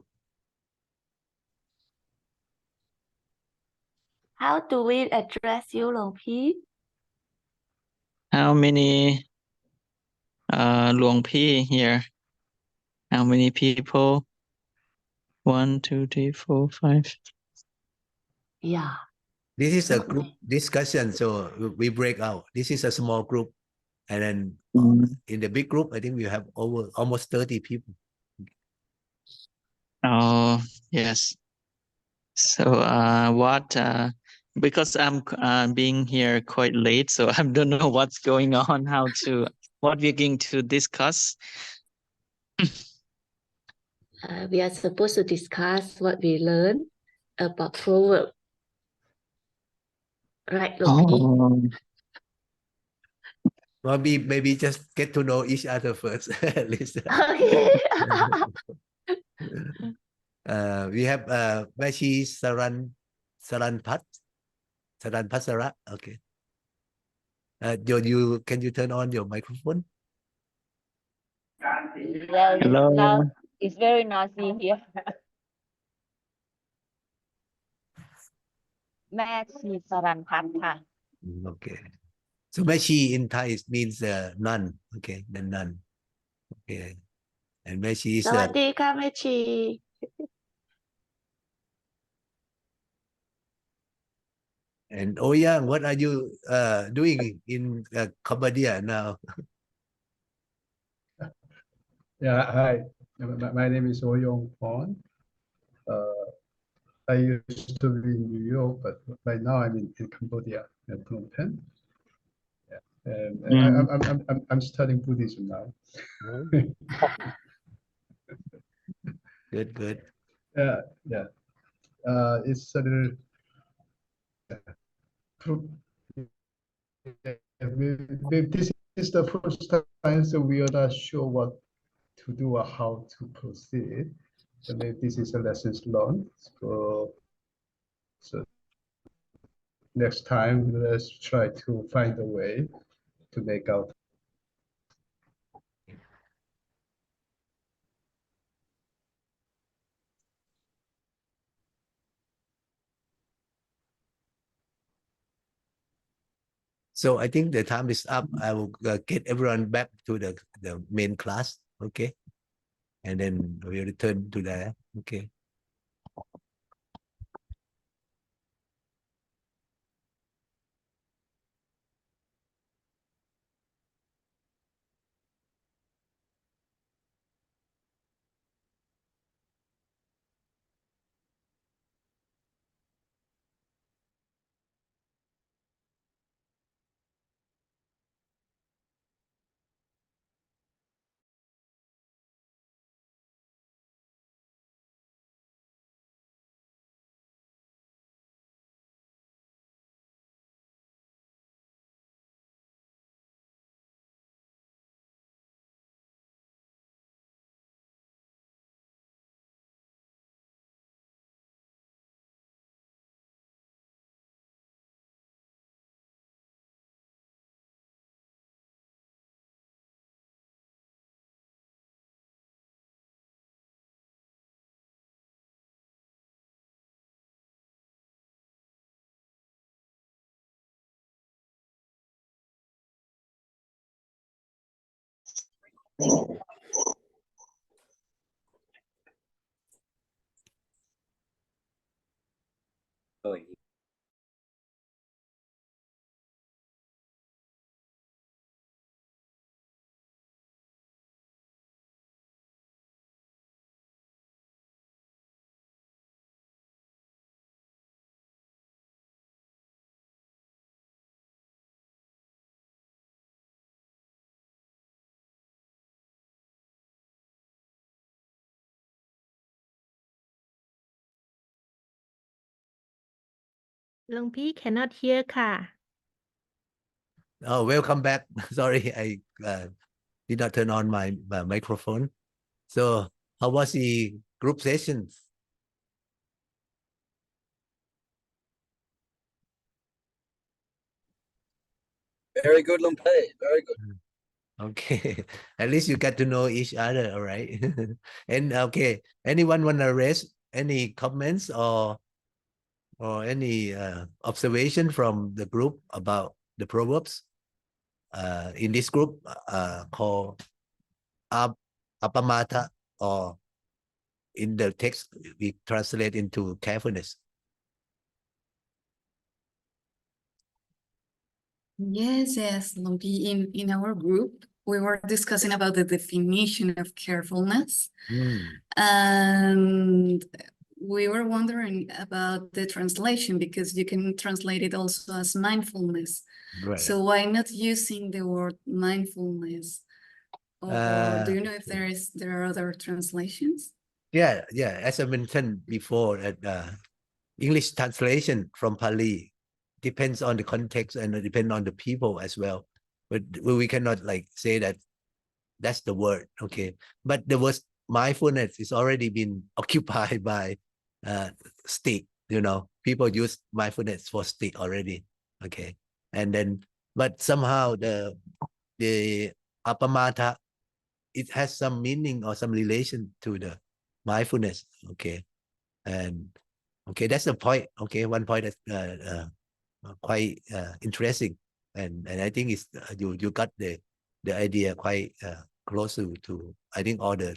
Speaker 6: How do we address you, Long Pi?
Speaker 13: How many Luang Pi here? How many people? 1, 2, 3, 4, 5.
Speaker 6: Yeah.
Speaker 1: This is a group discussion, so we break out. This is a small group, and then in the big group, I think we have almost 30 people.
Speaker 13: Oh, yes. So what because I'm being here quite late, so I don't know what's going on, what we're going to discuss.
Speaker 6: We are supposed to discuss what we learned about proverb. Right, Long Pi?
Speaker 1: Well, maybe just get to know each other first, at least.
Speaker 6: Okay.
Speaker 1: We have Meshi Saranpasara. Okay. Can you turn on your microphone?
Speaker 6: Yeah,
Speaker 13: Hello.
Speaker 6: it's very noisy here. Meshi Saranpasara.
Speaker 1: Okay. So Meshi in Thai means none. Okay, the none. Okay. And Meshi is
Speaker 6: สวัสดีค่ะแม่ชี
Speaker 1: And Oh Yang, what are you doing in Cambodia now?
Speaker 5: Yeah, hi. My name is Oh Yong Pon. I used to be in New York, but right now I'm in Cambodia, in Phnom Penh. Yeah. And I'm studying Buddhism now.
Speaker 1: Good.
Speaker 5: Yeah. It's a little. This is the first time, so we are not sure what to do or how to proceed. So maybe this is a lessons learned. So next time, let's try to find a way to make out.
Speaker 1: So I think the time is up. I will get everyone back to the main class, okay? And then we'll return to there, okay?
Speaker 8: Long-Pi cannot hear ค่ะ
Speaker 1: Oh, welcome back. Sorry, I did not turn on my microphone. So how was the group sessions?
Speaker 14: Very good, Long-Pi. Very good.
Speaker 1: Okay, at least you get to know each other, all right? And okay, anyone want to raise any comments or any observation from the group about the proverbs in this group called apamata, or in the text we translate into carefulness?
Speaker 11: Yes, Lumpy. In our group, we were discussing about the definition of carefulness. And we were wondering about the translation, because you can translate it also as mindfulness.
Speaker 1: Right.
Speaker 11: So why not using the word mindfulness? Or do you know if there are other translations?
Speaker 1: Yeah. As I mentioned before, that English translation from Pali depends on the context and depends on the people as well. But we cannot like say that that's the word, okay? But the word mindfulness is already been occupied by stick, people use mindfulness for stick already, okay? And then, but somehow the apamata, it has some meaning or some relation to the mindfulness, okay? And okay, that's the point, okay? One point that's quite interesting, and I think it's you got the idea quite close to I think all the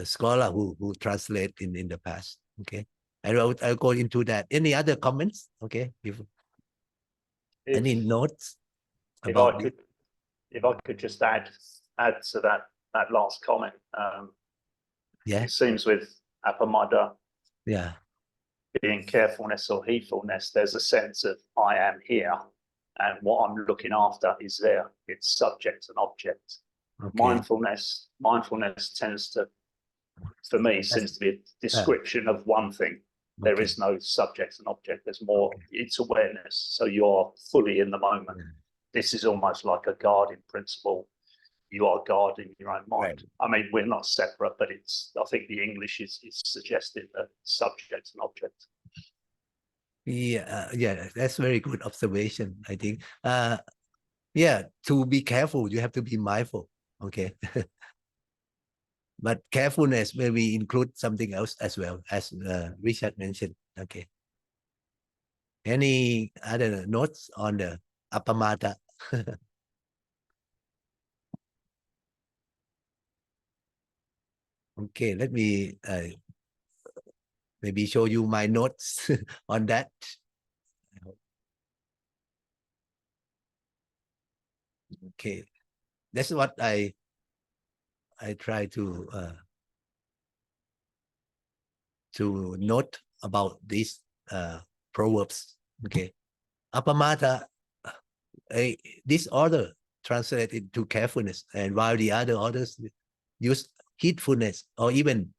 Speaker 1: scholar who translate in the past, okay? And I'll go into that. Any other comments? Okay, Any notes
Speaker 2: if
Speaker 1: about
Speaker 2: I could just add to that last comment.
Speaker 1: Yeah.
Speaker 2: It seems with Appamada
Speaker 1: Yeah.
Speaker 2: being carefulness or heedfulness, there's a sense of I am here and what I'm looking after is there. It's subject and object.
Speaker 1: Okay.
Speaker 2: Mindfulness tends to, for me, seems to be a description of one thing. There
Speaker 1: Okay.
Speaker 2: is no subject and object. There's more, it's awareness. So you're fully in the moment. This is almost like a guarding principle. You are guarding your own mind.
Speaker 1: Right.
Speaker 2: I mean, we're not separate, but I think the English is suggesting that subject and object.
Speaker 1: Yeah, yeah, that's very good observation, I think. Yeah, to be careful, you have to be mindful. Okay. But carefulness maybe include something else as well, as Richard mentioned. Okay. Any other notes on the Appamada? Okay, let me maybe show you my notes on that. Okay, that's what I try to note about these proverbs. Okay, Appamada, this order translated to carefulness, and while the other orders use heedfulness or even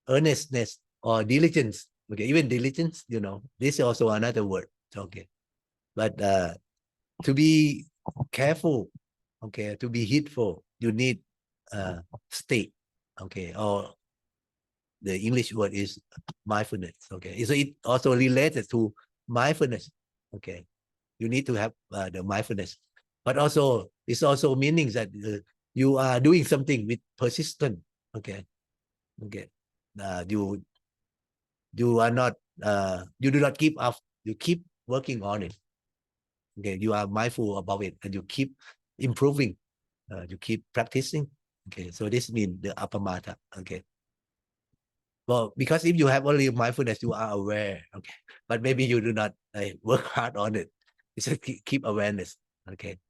Speaker 1: earnestness or diligence. Okay, even diligence, you know, this is also another word. Okay, but to be careful, okay, to be heedful, you need state. Okay, or the English word is mindfulness. Okay, so it also related to mindfulness. Okay, you need to have the mindfulness, but also it's also meaning that you are doing something with persistence. Okay, okay, you are not you do not give up. You keep working on it. Okay, you are mindful about it and you keep improving. You keep practicing. Okay, so this means the Appamada. Okay. Well, because if you have only mindfulness, you are aware. Okay, but maybe you do not work hard on it. It's just keep awareness. Okay,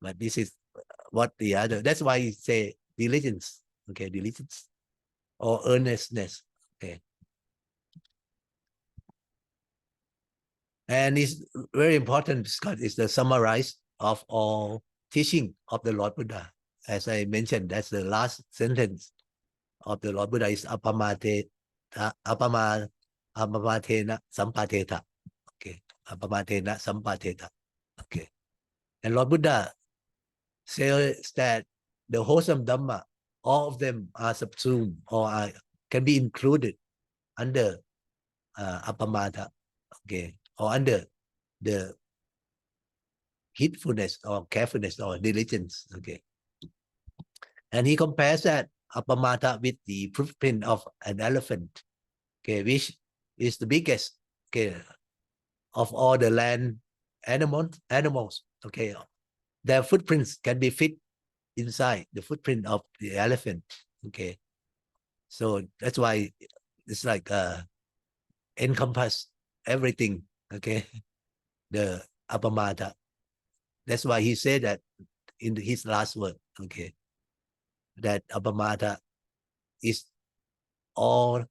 Speaker 1: but this is what the other. That's why you say diligence. Okay, diligence or earnestness. Okay, and it's very important because it's the summarize of all teaching of the Lord Buddha. As I mentioned, that's the last sentence of the Lord Buddha is Appamatena Sampateta. Okay, Appamatena Sampateta. Okay, and Lord Buddha says that the wholesome Dhamma, all of them are subsumed or can be included under Appamada. Okay, or under the heedfulness or carefulness or diligence. Okay, and he compares that Appamada with the footprint of an elephant. Okay, which is the biggest, okay, of all the land animals. Okay, their footprints can be fit inside the footprint of the elephant. Okay, so that's why it's like encompass everything. Okay, the Appamada. That's why he said that in his last word. Okay, that Appamada is all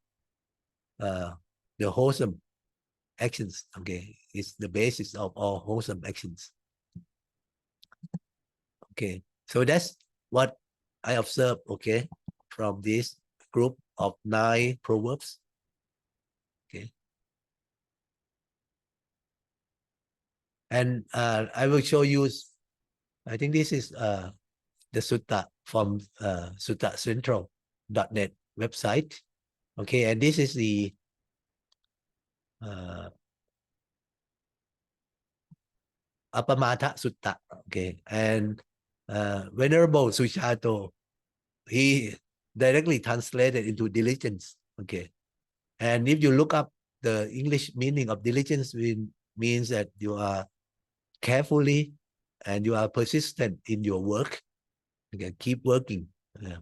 Speaker 1: the wholesome actions. Okay, it's the basis of all wholesome actions. Okay, so that's what I observed. Okay, from this group of 9 proverbs. Okay, and I will show you. I think this is the sutta from suttacentral.net website. Okay, and this is the Appamada Sutta. Okay, and Venerable Sujato, he directly translated into diligence. Okay, and if you look up the English meaning of diligence, means that you are carefully and you are persistent in your work. You can keep working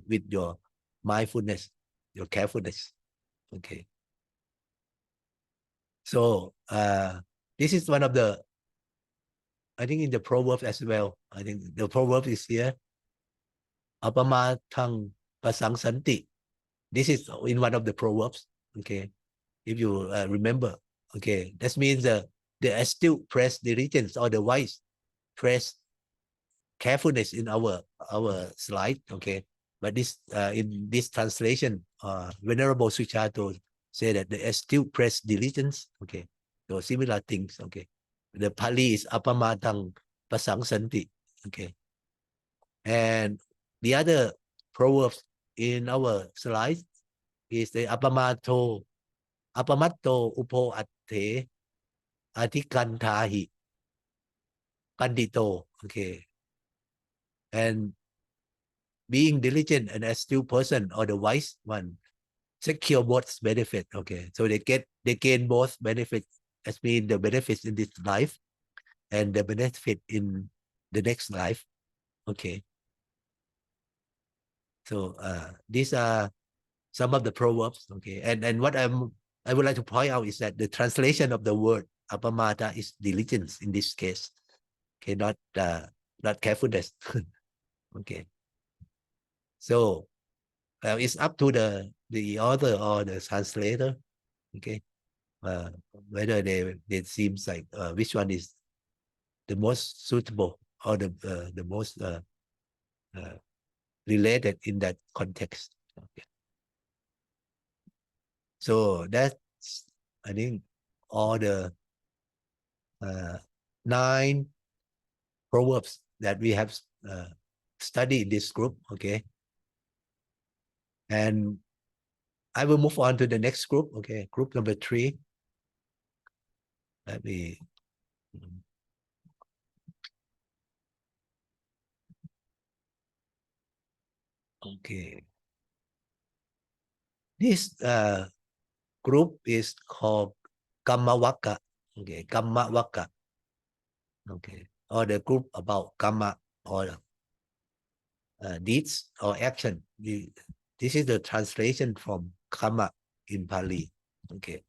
Speaker 1: with your mindfulness, your carefulness. Okay, so this is one of the I think in the proverb as well. I think the proverb is here. Apamatang pasang santi. This is in one of the proverbs. Okay, if you remember. Okay, that means the astute press diligence or the wise press carefulness in our slide. Okay, but this in this translation, Venerable Suchato say that the astute press diligence. Okay, so similar things. Okay, the Pali is apamatang pasang santi. Okay, and the other proverbs in our slide is the apamato upo atte atikantahi pandito. Okay, and being diligent and astute person or the wise one secure both benefit. Okay, so they gain both benefits, as mean the benefits in this life and the benefit in the next life. Okay, so these are some of the proverbs. Okay, and what I would like to point out is that the translation of the word apamata is diligence in this case. Okay, not carefulness. Okay, so it's up to the author or the translator. Okay, whether they seems like which one is the most suitable or the most related in that context. Okay. So that's, I think, all the 9 proverbs that we have studied in this group. Okay, and I will move on to the next group. Okay, group number 3. Let me okay. This group is called Kammawaka. Okay, Kammawaka. Okay, or the group about Kamma or deeds or action. This is the translation from Kamma in Pali. Okay.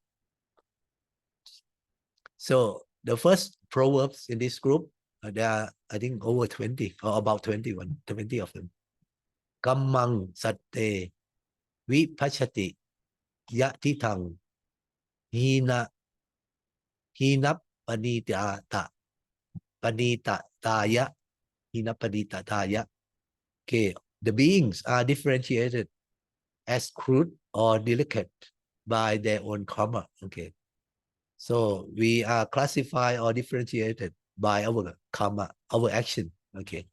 Speaker 1: So the first proverbs in this group, there are, I think, over 20 or about 20 of them. Kammang satte vipachati yatitang hina panitata taya hina panita taya. Okay, the beings are differentiated as crude or delicate by their own karma. Okay, so we are classified or differentiated by our karma, our action. Okay,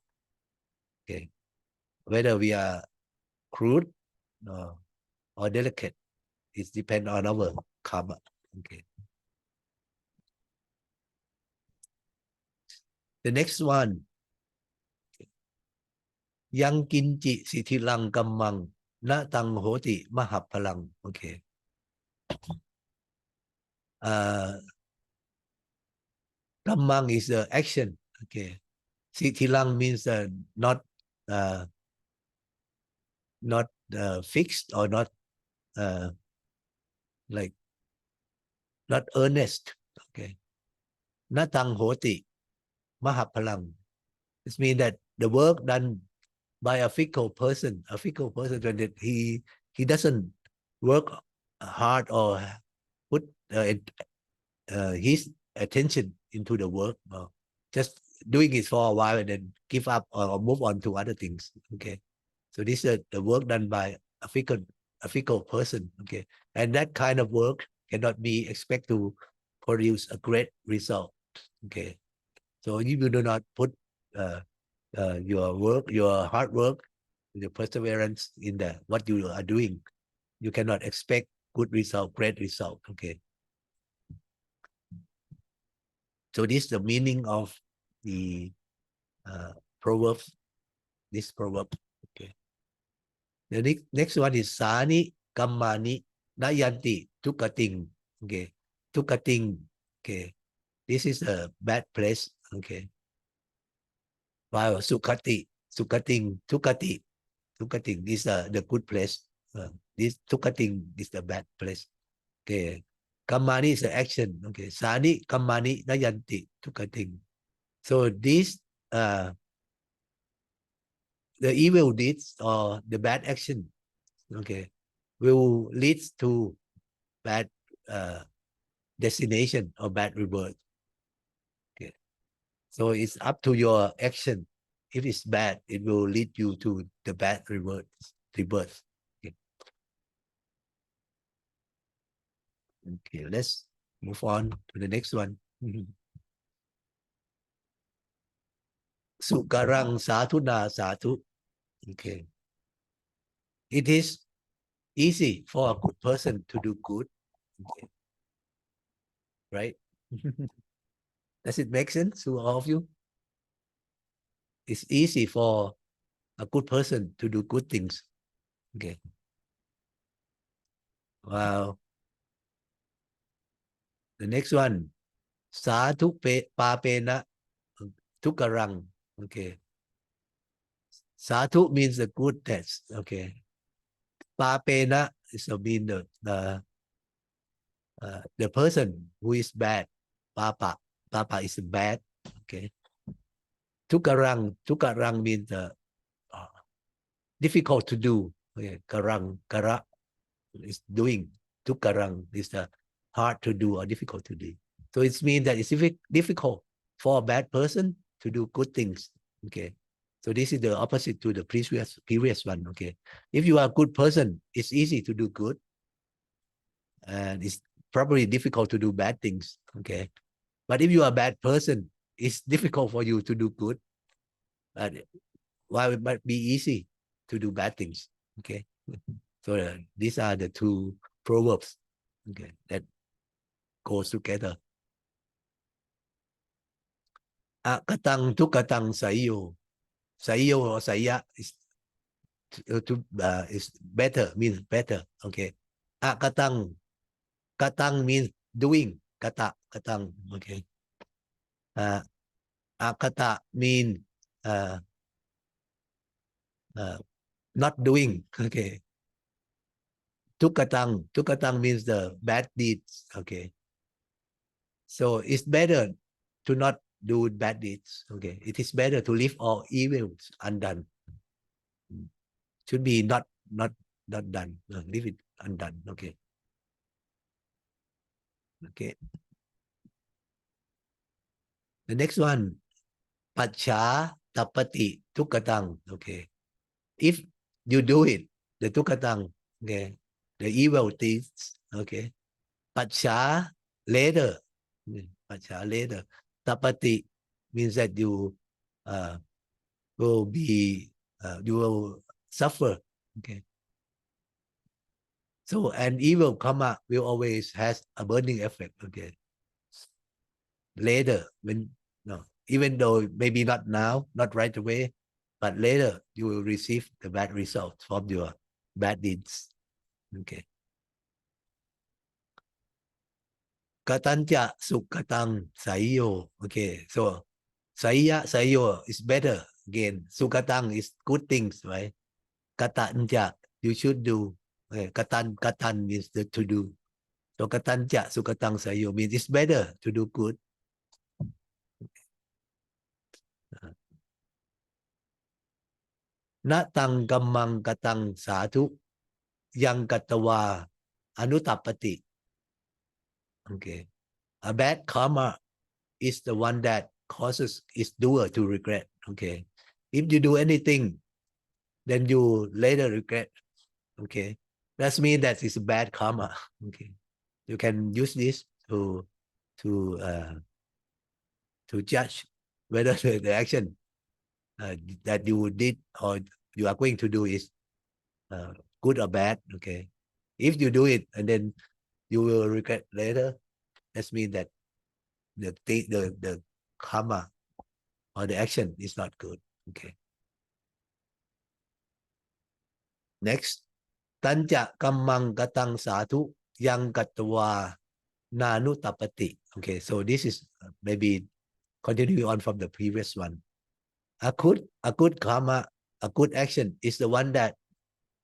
Speaker 1: okay, whether we are crude or delicate, it depends on our karma. Okay. The next one, yang kinci sitilang kamang na tang hoti mahapalang. Okay. Kamang is the action. Okay. Sitilang means not fixed or not like not earnest. Okay. Na tang hoti mahapalang. This means that the work done by a fickle person when he doesn't work hard or put his attention into the work, just doing it for a while and then give up or move on to other things. Okay, so this is the work done by a fickle person. Okay, and that kind of work cannot be expected to produce a great result. Okay, so if you do not put your work, your hard work, your perseverance in what you are doing, you cannot expect good result, great result. Okay. So this is the meaning of the proverbs. This proverb. Okay. The next one is Sani Kammani Nayanti Tukating. Okay. Tukating. Okay. This is a bad place. Okay. While Sukating, Tukati is the good place. This Tukating is the bad place. Okay. Kammani is the action. Okay. Sani Kammani Nayanti Tukating. So these the evil deeds or the bad action, okay, will lead to bad destination or bad rebirth. Okay, so it's up to your action. If it's bad, it will lead you to the bad rebirth. Okay. Okay, let's move on to the next one. Sukarang satuna satu. Okay. It is easy for a good person to do good. Okay. Right? Does it make sense to all of you? It's easy for a good person to do good things. Okay. Wow. The next one. Satu papena tukarang. Okay. Satu means the good test. Okay. Papena is mean the person who is bad. Papa is bad. Okay. Tukarang means difficult to do. Okay. Kara is doing. Tukarang is hard to do or difficult to do. So it means that it's difficult for a bad person to do good things. Okay. So this is the opposite to the previous one. Okay. If you are a good person, it's easy to do good. And it's probably difficult to do bad things. Okay. But if you are a bad person, it's difficult for you to do good. But why it might be easy to do bad things. Okay. So these are the two proverbs. Okay. That goes together. Akatang tukatang sayo. Sayo or saya is is better, means better. Okay. Akatang. Katang means doing. Katang. Okay. Akata means not doing. Okay. Tukatang means the bad deeds. Okay. So it's better to not do bad deeds. Okay. It is better to leave all evils undone. Should be not done. Leave it undone. Okay. Okay. The next one. Pacha tapati tukatang. Okay. If you do it, the tukatang, okay, the evil deeds, okay. Pacha later. Pacha later. Tapati means that you will be you will suffer. Okay. So an evil karma will always has a burning effect. Okay. Later, when even though maybe not now, not right away, but later you will receive the bad results from your bad deeds. Okay. Katanja sukatang sayo. Okay. So sayo is better. Again, sukatang is good things, right? Katanja, you should do. Okay. Katan means to do. So katanja sukatang sayo means it's better to do good. Natang gamang katang satu yang katawa anutapati. Okay. A bad karma is the one that causes its doer to regret. Okay. If you do anything, then you later regret. Okay. That means that it's a bad karma. Okay. You can use this to judge whether the action that you did or you are going to do is good or bad. Okay. If you do it and then you will regret later, that means that the karma or the action is not good. Okay. Next, tanja kamang katang satu yang katwa nanu tapati. Okay, so this is maybe continuing on from the previous one. A good karma, a good action is the one that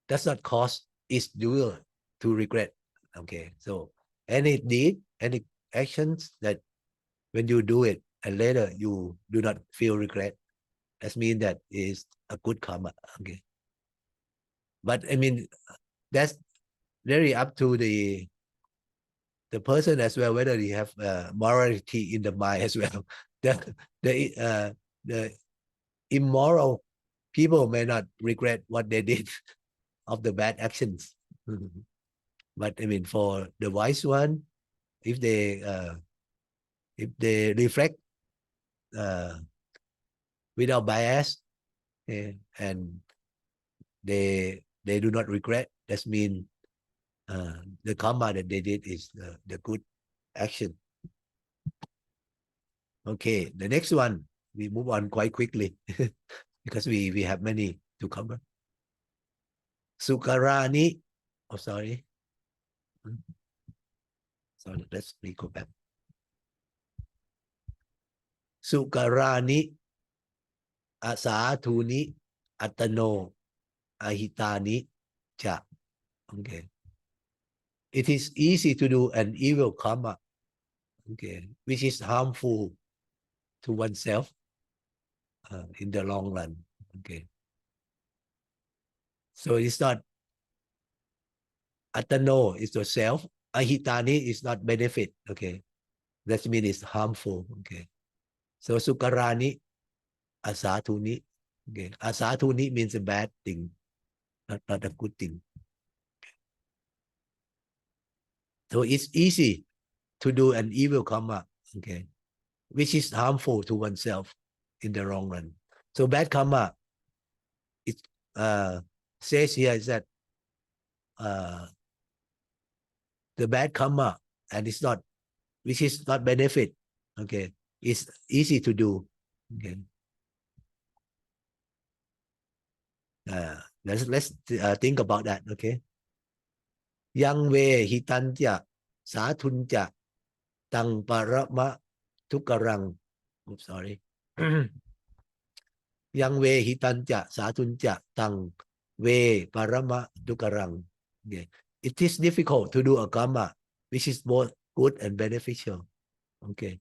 Speaker 1: does not cause its doer to regret. Okay, so any deed, any actions that when you do it, and later you do not feel regret, that means that is a good karma. Okay. But I mean, that's very up to the person as well, whether they have morality in the mind as well. The immoral people may not regret what they did of the bad actions. But I mean, for the wise one, if they reflect without bias, and they do not regret, that means the karma that they did is the good action. Okay, the next one, we move on quite quickly because we have many to cover. Sukarani, oh sorry, let's go back. Sukarani, asatuni, atano, ahitani, cha. Okay. It is easy to do an evil karma, okay, which is harmful to oneself in the long run. Okay. So it's not atano is the self, ahitani is not benefit. Okay. That means it's harmful. Okay. So sukarani, asatuni. Okay. Asatuni means a bad thing, not a good thing. So it's easy to do an evil karma, okay, which is harmful to oneself in the long run. So bad karma, it says here is that the bad karma, and it's not, which is not benefit, okay, it's easy to do. Okay. Let's think about that. Okay. Yang ve hitanja satunja tang parama tukarang. Oops, sorry. Yang ve hitanja satunja tang ve parama tukarang. Okay. It is difficult to do a karma which is both good and beneficial. Okay.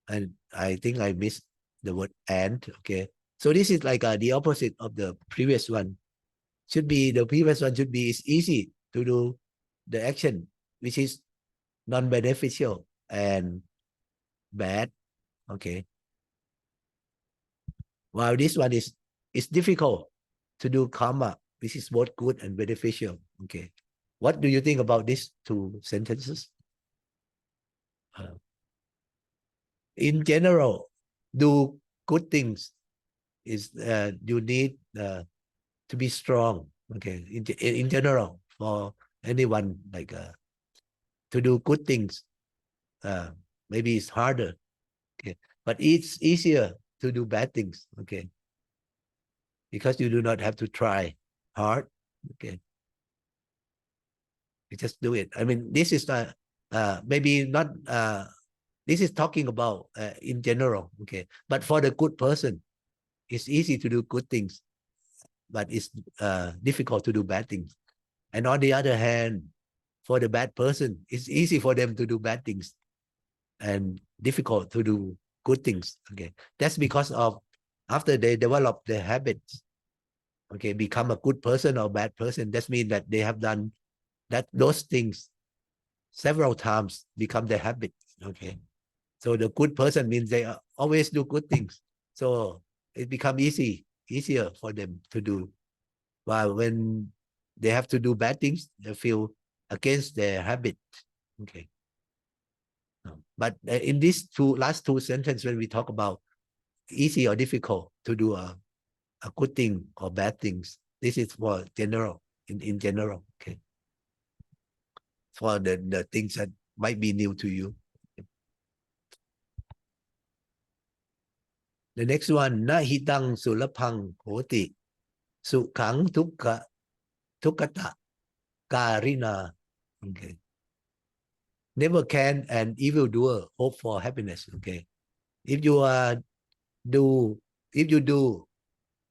Speaker 1: And I think I missed the word and. Okay. So this is like the opposite of the previous one. The previous one should be, it's easy to do the action which is non-beneficial and bad. Okay. While this one is difficult to do karma which is both good and beneficial. Okay. What do you think about these two sentences? In general, do good things is you need to be strong. Okay. In general, for anyone, like to do good things, maybe it's harder. Okay. But it's easier to do bad things. Okay. Because you do not have to try hard. Okay. You just do it. I mean, this is maybe not, this is talking about in general. Okay. But for the good person, it's easy to do good things, but it's difficult to do bad things. And on the other hand, for the bad person, it's easy for them to do bad things and difficult to do good things. Okay. That's because of after they develop their habits, okay, become a good person or bad person, that means that they have done those things several times, become their habit. Okay. So the good person means they always do good things. So it becomes easier for them to do. While when they have to do bad things, they feel against their habit. Okay. But in these last two sentences, when we talk about easy or difficult to do a good thing or bad things, this is for general, in general. Okay. For the things that might be new to you. The next one, na hitang sulapang hoti, sukang tukata karina. Okay. Never can an evildoer hope for happiness. Okay. If you do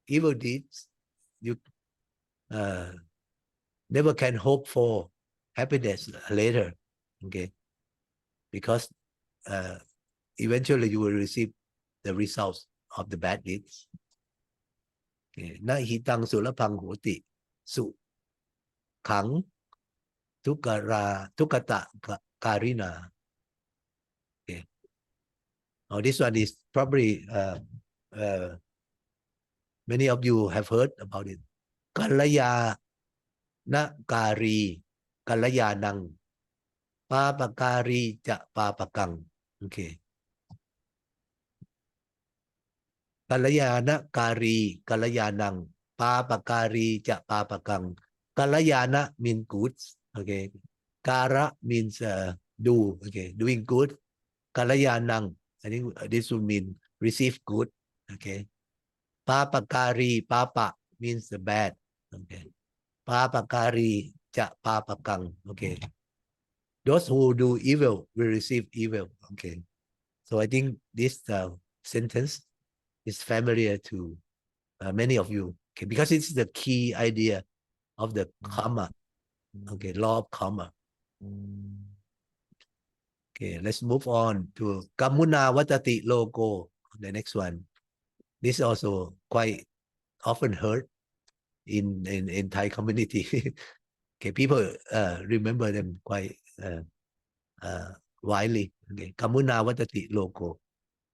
Speaker 1: evil deeds, you never can hope for happiness later. Okay. Because eventually you will receive the results of the bad deeds. Okay. Na hitang sulapang hoti su kang tukata karina. Okay. Now this one is probably many of you have heard about it. Kalaya na kari kalaya nang papakari ja papakang. Okay. Kalayana kari kalayanang papakari ja papakang. Kalayana means good. Okay. Kara means do. Okay. Doing good. Kalayanang, I think this would mean receive good. Okay. Papakari, papa means the bad. Okay. Papakari ja papakang. Okay. Those who do evil will receive evil. Okay. So I think this sentence is familiar to many of you. Okay, because it's the key idea of the karma. Okay, law of karma. Okay, let's move on to Kamuna Watati Logo. The next one. This is also quite often heard in Thai community. Okay, people remember them quite widely. Okay, Kamuna Watati Logo.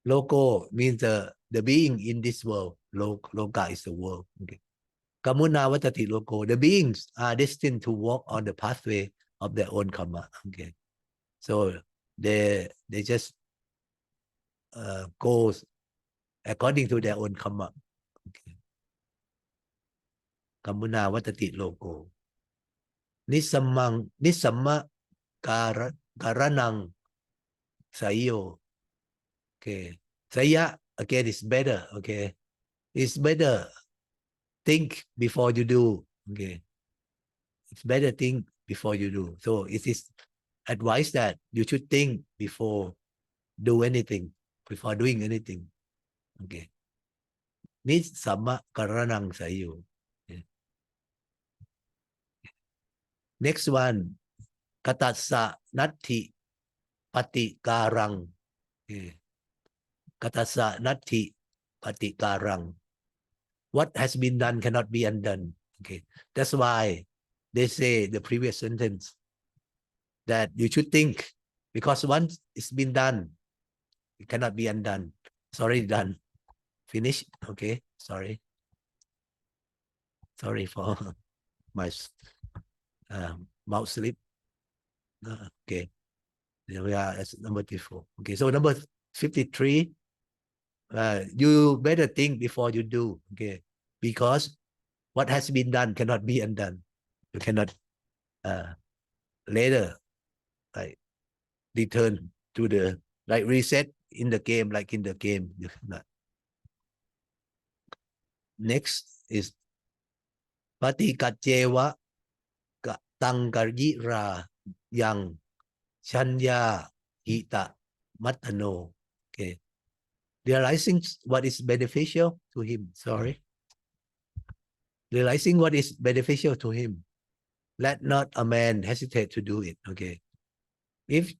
Speaker 1: Logo means the being in this world. Loka is the world. Okay. Kamuna Watati Logo. The beings are destined to walk on the pathway of their own karma. Okay. So they just go according to their own karma. Okay. Kamuna Watati Logo. Nisamma karanang sayo. Okay. Saya again is better. Okay. It's better. Think before you do. Okay. It's better think before you do. So it is advised that you should think before do anything, before doing anything. Okay. Ni sama karanang sayo. Okay. Next one. Katasa nati pati karang. Okay. Katasa nati pati karang. What has been done cannot be undone. Okay, that's why they say the previous sentence that you should think, because once it's been done, it cannot be undone. It's already done. Finish. Okay, sorry for my mouth slip. Okay, there we are. That's number 54. Okay, so number 53. You better think before you do. Okay, because what has been done cannot be undone. You cannot later like return to the like reset in the game, like in the game. You cannot. Next is Pati Kachewa Tangarjira Yang Chanya Hita Matano. Okay. Realizing what is beneficial to him. Sorry. Realizing what is beneficial to him. Let not a man hesitate to do it. Okay. If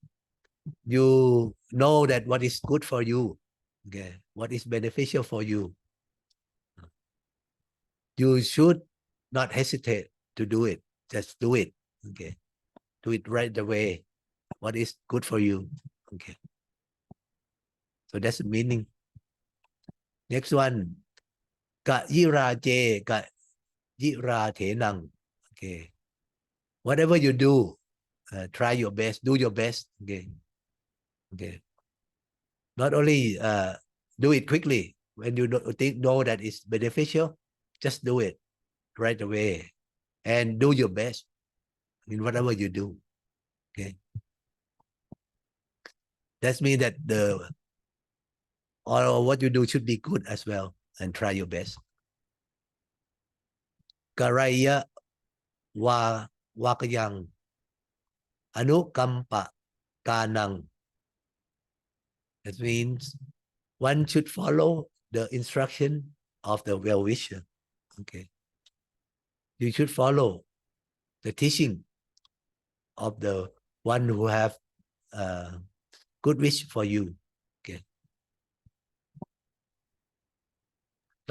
Speaker 1: you know that what is good for you, okay, what is beneficial for you, you should not hesitate to do it. Just do it. Okay. Do it right away. What is good for you. Okay. So that's the meaning. Next one. Ka yira je ka yira tenang. Okay. Whatever you do, try your best. Do your best. Okay. Okay. Not only do it quickly. When you know that it's beneficial, just do it right away. And do your best in whatever you do. Okay. That means that or what you do should be good as well, and try your best. Karaya wakayang anukampa kanang. That means one should follow the instruction of the well-wisher. Okay. You should follow the teaching of the one who have good wish for you. Okay.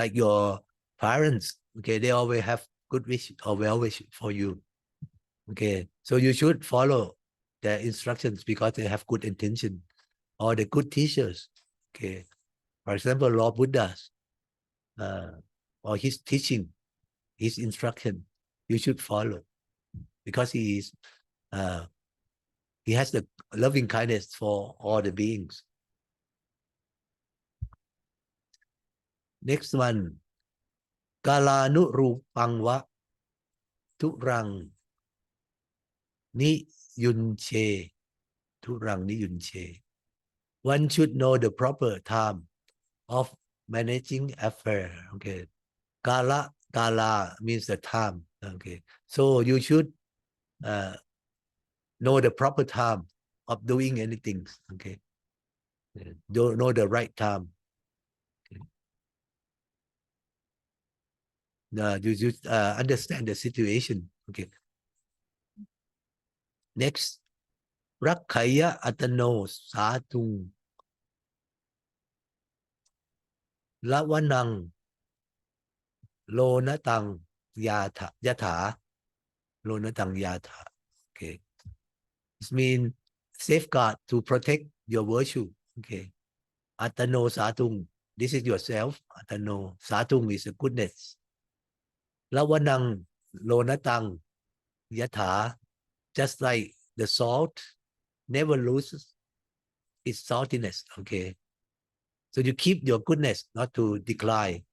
Speaker 1: like your parents. Okay, they always have good wish or well wish for you. Okay, so you should follow their instructions because they have good intention, or the good teachers. Okay, for example, Lord Buddha's or his teaching, his instruction, you should follow because he is he has the loving kindness for all the beings. Next one, Kalanu Rupangwa Turang Ni Yunche. Turang Ni Yunche. One should know the proper time of managing affair. Okay. Kala means the time. Okay. So you should know the proper time of doing anything. Okay. Don't know the right time. You should understand the situation. Okay. Next, Rakhaya Atano Satung Lawanang Lonatang Yatha Lonatang Yatha. Okay. It means safeguard to protect your virtue. Okay. Atano Satung. This is yourself. Atano Satung is a goodness. Lawanang Lonatang Yatha. Just like the salt never loses its saltiness. Okay. So you keep your goodness not to decline.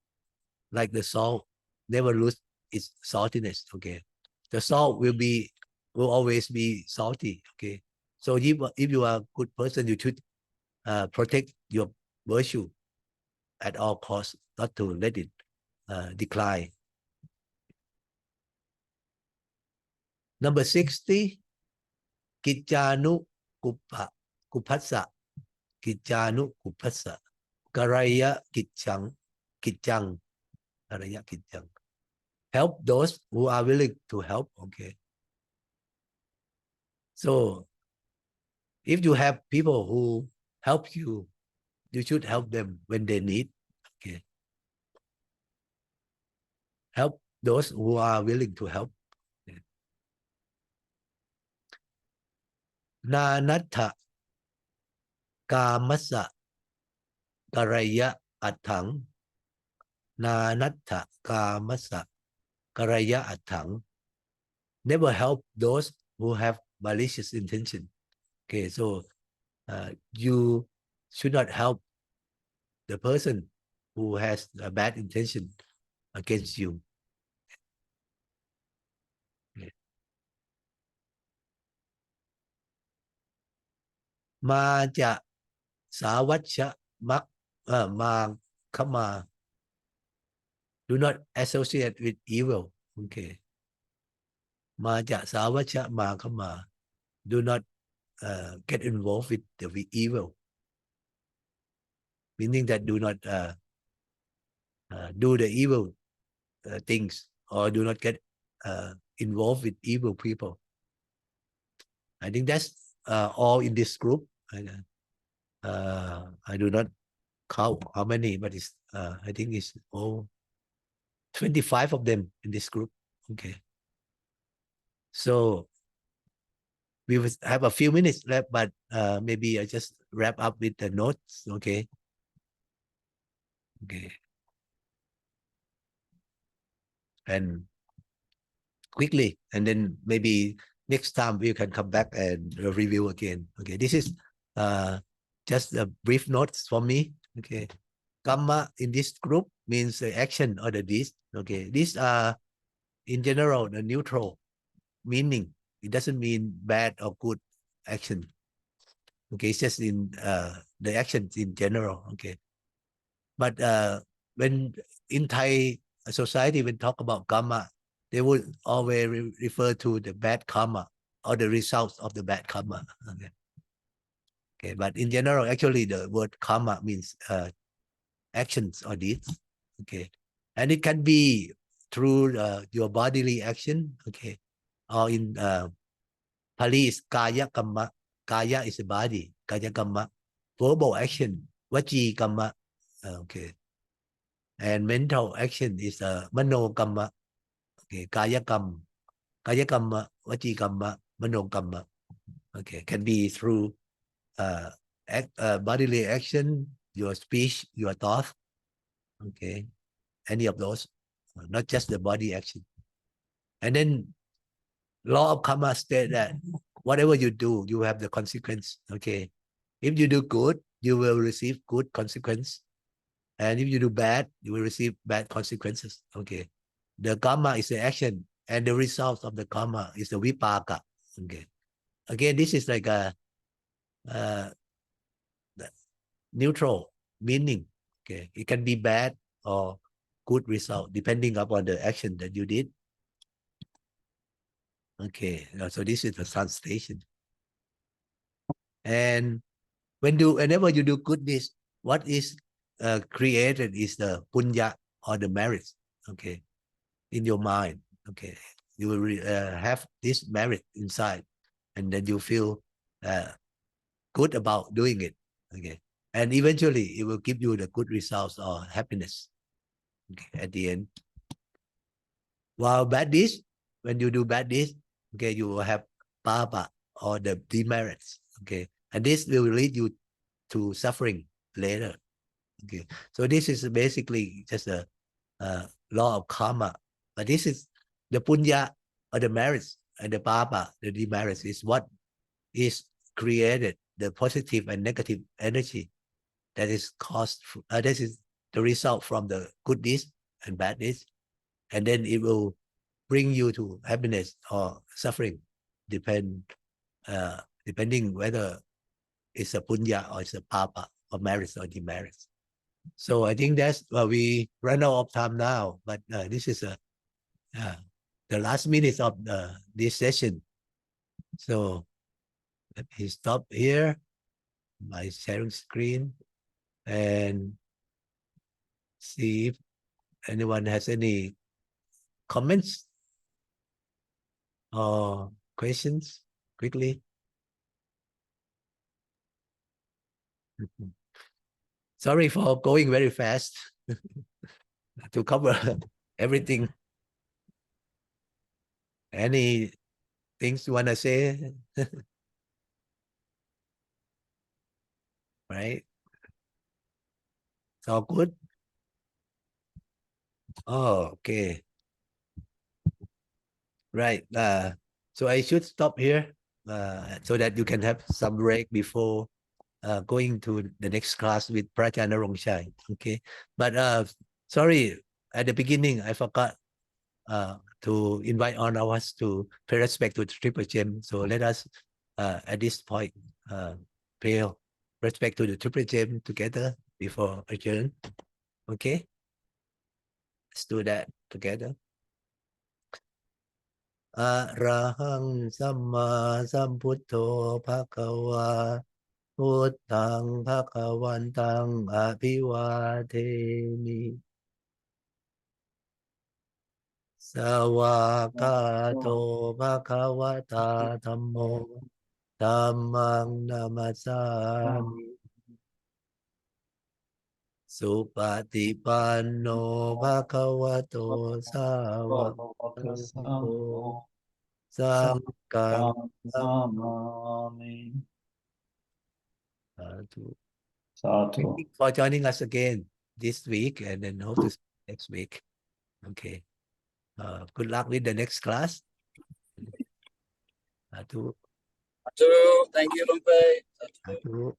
Speaker 1: Like the salt never lose its saltiness. Okay. The salt will always be salty. Okay. So if you are a good person, you should protect your virtue at all costs, not to let it decline. Number 60, Kijanu Kupasa. Kijanu Kupasa. Karaya Kijang. Karaya Kijang. Help those who are willing to help. Okay. So if you have people who help you, you should help them when they need. Okay. Help those who are willing to help. Okay. Nanatha Kamasa Karaya Atang. Nanatha Kamasa Karaya Atang. Never help those who have malicious intention. Okay, so you should not help the person who has a bad intention against you. Okay. Maja Sawacha Mak Kama. Do not associate with evil. Okay. Maja Sawacha Kama. Do not get involved with the evil. Meaning that do not do the evil things, or do not get involved with evil people. I think that's all in this group. I do not count how many, but it's I think it's all 25 of them in this group. Okay. So we will have a few minutes left, but maybe I just wrap up with the notes. Okay. Okay. And quickly, and then maybe next time we can come back and review again. Okay. This is just a brief notes for me. Okay. Kamma in this group means the action or the deeds. Okay. These are in general the neutral meaning. It doesn't mean bad or good action. Okay. It's just in the actions in general. Okay. But when in Thai society, when talk about karma, they would always refer to the bad karma or the results of the bad karma. Okay. Okay, but in general, actually, the word karma means actions or deeds. Okay, and it can be through your bodily action. Okay, or in Pali is kaya kamma. Kaya is the body. Kaya kamma. Verbal action. Vachi kamma. Okay. and mental action is mano kamma. Okay, kaya kamma, vachi kamma, mano kamma. Okay, can be through bodily action, your speech, your thought. Okay, any of those, not just the body action. And then law of karma state that whatever you do, you have the consequence. Okay, if you do good, you will receive good consequence, and if you do bad, you will receive bad consequences. Okay, the karma is the action, and the result of the karma is the vipaka. Okay, again, this is like a neutral meaning. Okay, it can be bad or good result depending upon the action that you did. Okay, so this is the translation. And whenever you do goodness, what is created is the punya or the merit. Okay, in your mind. Okay, you will have this merit inside, and then you feel good about doing it. Okay, and eventually it will give you the good results or happiness. Okay, at the end. While bad deeds, when you do bad deeds, okay, you will have papa or the demerits. Okay, and this will lead you to suffering later. Okay, so this is basically just a law of karma. But this is the punya or the merits and the papa, the demerits is what is created, the positive and negative energy that is caused. This is the result from the good deeds and bad deeds, and then it will bring you to happiness or suffering, depending whether it's a punya or it's a papa or merits or demerits. So I think that's we run out of time now, but this is the last minute of this session. So let me stop here my sharing screen and see if anyone has any comments or questions quickly. Sorry for going very fast to cover everything. Any things you want to say? Right? It's all good? Oh, okay. Right. So I should stop here so that you can have some break before going to the next class with Prajana Rongshai. Okay. But sorry, at the beginning, I forgot to invite all of us to pay respect to the Triple Gem. So let us, at this point, pay respect to the Triple Gem together before adjourn. Okay. Let's do that together. Arahang Samma Sambuddho Bhagava Buddhang Bhagavantang Abhivademi Sawakato Bhagavata Dhammo Dhammang Namasami Supatipanno Bhagavato Sawakato Sangkang Namami. Thank you for joining us again this week, and then hope to see you next week. Okay. Good luck with the next class.
Speaker 14: Thank you, Lumpe.